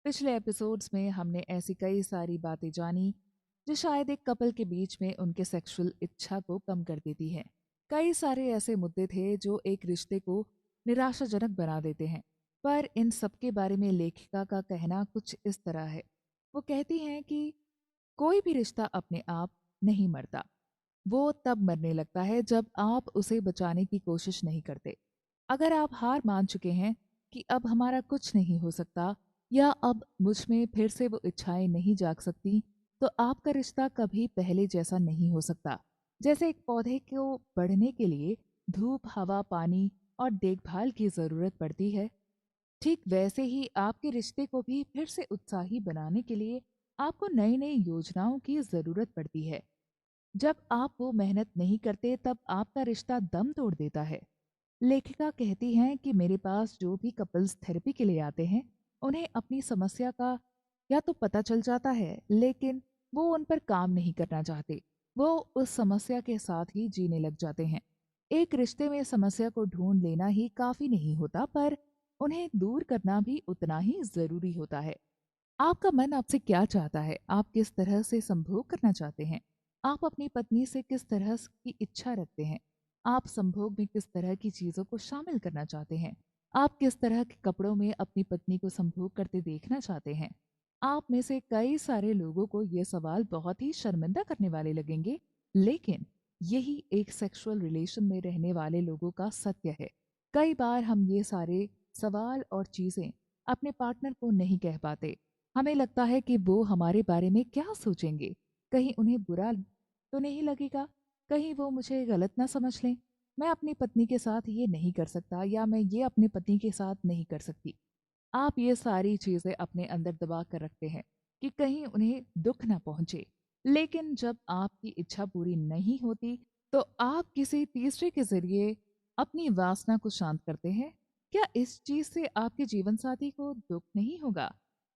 पिछले एपिसोड्स में हमने ऐसी कई सारी बातें जानी जो शायद एक कपल के बीच में उनके सेक्सुअल इच्छा को कम कर देती हैं। कई सारे ऐसे मुद्दे थे जो एक रिश्ते को निराशाजनक बना देते हैं। पर इन सब के बारे में लेखिका का कहना कुछ इस तरह है। वो कहती हैं कि कोई भी रिश्ता अपने आप नहीं मरता, वो तब मरने लगता है जब आप उसे बचाने की कोशिश नहीं करते। अगर आप हार मान चुके हैं कि अब हमारा कुछ नहीं हो सकता, या अब मुझ में फिर से वो इच्छाएं नहीं जाग सकती, तो आपका रिश्ता कभी पहले जैसा नहीं हो सकता। जैसे एक पौधे को बढ़ने के लिए धूप, हवा, पानी और देखभाल की जरूरत पड़ती है, ठीक वैसे ही आपके रिश्ते को भी फिर से उत्साही बनाने के लिए आपको नई नई योजनाओं की जरूरत पड़ती है। जब आप वो मेहनत नहीं करते तब आपका रिश्ता दम तोड़ देता है। लेखिका कहती हैं कि मेरे पास जो भी कपल्स थेरेपी के लिए आते हैं, उन्हें अपनी समस्या का या तो पता चल जाता है, लेकिन वो उन पर काम नहीं करना चाहते। वो उस समस्या के साथ ही जीने लग जाते हैं। एक रिश्ते में समस्या को ढूंढ लेना ही काफी नहीं होता, पर उन्हें दूर करना भी उतना ही जरूरी होता है। आपका मन आपसे क्या चाहता है? आप किस तरह से संभोग करना चाहते हैं? आप अपनी पत्नी से किस तरह की इच्छा रखते हैं? आप संभोग में किस तरह की चीजों को शामिल करना चाहते हैं? आप किस तरह के कपड़ों में अपनी पत्नी को संभोग करते देखना चाहते हैं? आप में से कई सारे लोगों को ये सवाल बहुत ही शर्मिंदा करने वाले लगेंगे, लेकिन यही एक सेक्सुअल रिलेशन में रहने वाले लोगों का सत्य है। कई बार हम ये सारे सवाल और चीजें अपने पार्टनर को नहीं कह पाते। हमें लगता है कि वो हमारे बारे में क्या सोचेंगे, कहीं उन्हें बुरा तो नहीं लगेगा, कहीं वो मुझे गलत ना समझ लें। मैं अपनी पत्नी के साथ ये नहीं कर सकता, या मैं ये अपने पति के साथ नहीं कर सकती। आप ये सारी चीजें अपने अंदर दबा कर रखते हैं कि कहीं उन्हें दुख ना पहुंचे। लेकिन जब आपकी इच्छा पूरी नहीं होती, तो आप किसी तीसरे के जरिए अपनी वासना को शांत करते हैं। क्या इस चीज से आपके जीवन साथी को दुख नहीं होगा?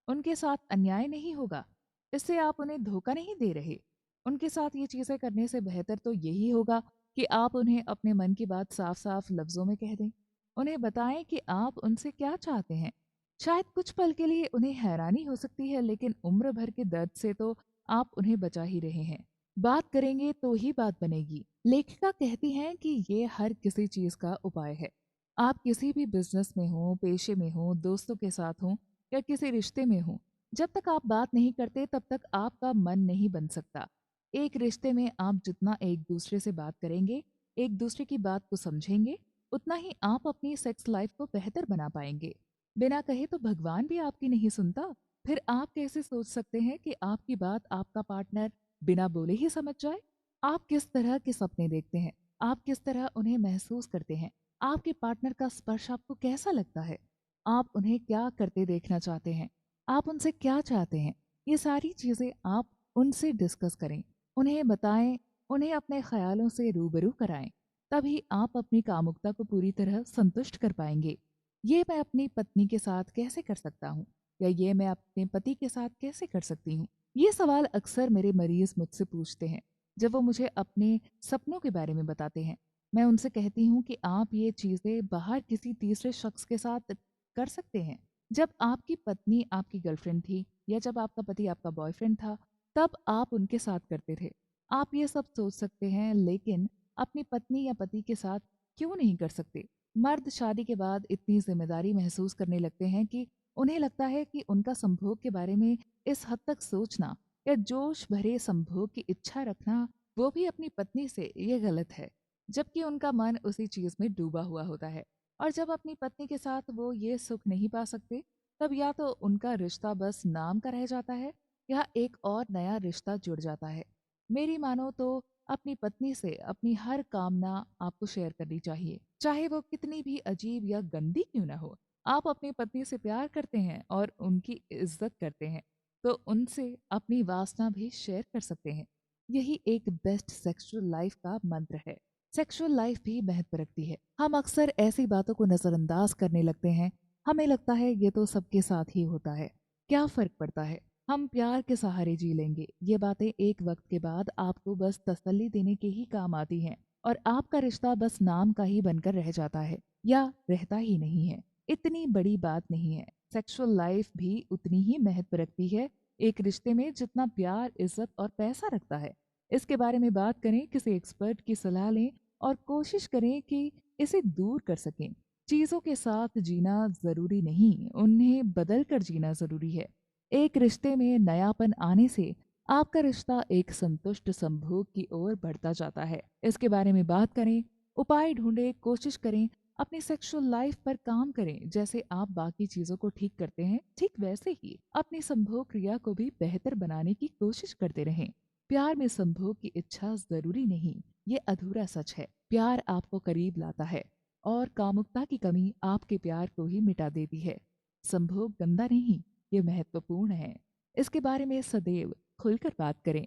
उनके साथ अन्याय नहीं होगा? इससे आप उन्हें धोखा नहीं दे रहे? उनके साथ ये चीजें करने से बेहतर तो यही होगा कि आप उन्हें अपने मन की बात साफ साफ लफ्जों में कह दें। उन्हें बताएं कि आप उनसे क्या चाहते हैं। शायद कुछ पल के लिए उन्हें हैरानी हो सकती है, लेकिन उम्र भर के दर्द से तो आप उन्हें बचा ही रहे हैं। बात करेंगे तो ही बात बनेगी। लेखिका कहती हैं कि ये हर किसी चीज का उपाय है। आप किसी भी बिजनेस में हो, पेशे में हो, दोस्तों के साथ हो, या किसी रिश्ते में हो, जब तक आप बात नहीं करते तब तक आपका मन नहीं बन सकता। एक रिश्ते में आप जितना एक दूसरे से बात करेंगे, एक दूसरे की बात को समझेंगे, उतना ही आप अपनी सेक्स लाइफ को बेहतर बना पाएंगे। बिना कहे तो भगवान भी आपकी नहीं सुनता। फिर आप कैसे सोच सकते हैं कि आपकी बात आपका पार्टनर बिना बोले ही समझ जाए? आप किस तरह के सपने देखते हैं? आप किस तरह उन्हें महसूस करते हैं? आपके पार्टनर का स्पर्श आपको कैसा लगता है? आप उन्हें क्या करते देखना चाहते हैं? आप उनसे क्या चाहते हैं? ये सारी चीजें आप उनसे डिस्कस करें, उन्हें बताएं, उन्हें अपने ख्यालों से रूबरू कराएं। तभी आप अपनी कामुकता को पूरी तरह संतुष्ट कर पाएंगे। ये मैं अपनी पत्नी के साथ कैसे कर सकता हूँ, या ये मैं अपने पति के साथ कैसे कर सकती हूँ? ये सवाल अक्सर मेरे मरीज मुझसे पूछते हैं जब वो मुझे अपने सपनों के बारे में बताते हैं। मैं उनसे कहती हूँ कि आप ये चीजें बाहर किसी तीसरे शख्स के साथ कर सकते हैं। जब आपकी पत्नी आपकी गर्लफ्रेंड थी या जब आपका पति आपका बॉयफ्रेंड था, तब आप उनके साथ करते थे। आप ये सब सोच सकते हैं, लेकिन अपनी पत्नी या पति के साथ क्यों नहीं कर सकते? मर्द शादी के बाद इतनी जिम्मेदारी महसूस करने लगते हैं कि उन्हें लगता है कि उनका संभोग के बारे में इस हद तक सोचना या जोश भरे संभोग की इच्छा रखना, वो भी अपनी पत्नी से, ये गलत है। जबकि उनका मन उसी चीज में डूबा हुआ होता है। और जब अपनी पत्नी के साथ वो ये सुख नहीं पा सकते, तब या तो उनका रिश्ता बस नाम का रह जाता है या एक और नया रिश्ता जुड़ जाता है। मेरी मानो तो अपनी पत्नी से अपनी हर कामना आपको शेयर करनी चाहिए, चाहे वो कितनी भी अजीब या गंदी क्यों ना हो। आप अपनी पत्नी से प्यार करते हैं और उनकी इज्जत करते हैं, तो उनसे अपनी वासना भी शेयर कर सकते हैं। यही एक बेस्ट सेक्सुअल लाइफ का मंत्र है। सेक्सुअल लाइफ भी महत्व रखती है। हम अक्सर ऐसी बातों को नजरअंदाज करने लगते हैं। हमें लगता है ये तो सबके साथ ही होता है, क्या फर्क पड़ता है, हम प्यार के सहारे जी लेंगे। ये बातें एक वक्त के बाद आपको बस तसल्ली देने के ही काम आती हैं, और आपका रिश्ता बस नाम का ही बनकर रह जाता है, या रहता ही नहीं है। इतनी बड़ी बात नहीं है। सेक्सुअल लाइफ भी उतनी ही महत्व रखती है एक रिश्ते में जितना प्यार, इज्जत और पैसा रखता है। इसके बारे में बात करें, किसी एक्सपर्ट की सलाह लें और कोशिश करें कि इसे दूर कर सकें। चीजों के साथ जीना जरूरी नहीं, उन्हें बदल कर जीना जरूरी है। एक रिश्ते में नयापन आने से आपका रिश्ता एक संतुष्ट संभोग की ओर बढ़ता जाता है। इसके बारे में बात करें, उपाय ढूंढें, कोशिश करें, अपनी सेक्सुअल लाइफ पर काम करें। जैसे आप बाकी चीजों को ठीक करते हैं, ठीक वैसे ही अपनी संभोग क्रिया को भी बेहतर बनाने की कोशिश करते रहें। प्यार में संभोग की इच्छा जरूरी नहीं, ये अधूरा सच है। प्यार आपको करीब लाता है, और कामुकता की कमी आपके प्यार को ही मिटा देती है। संभोग गंदा नहीं, ये महत्वपूर्ण है। इसके बारे में सदैव खुलकर बात करें।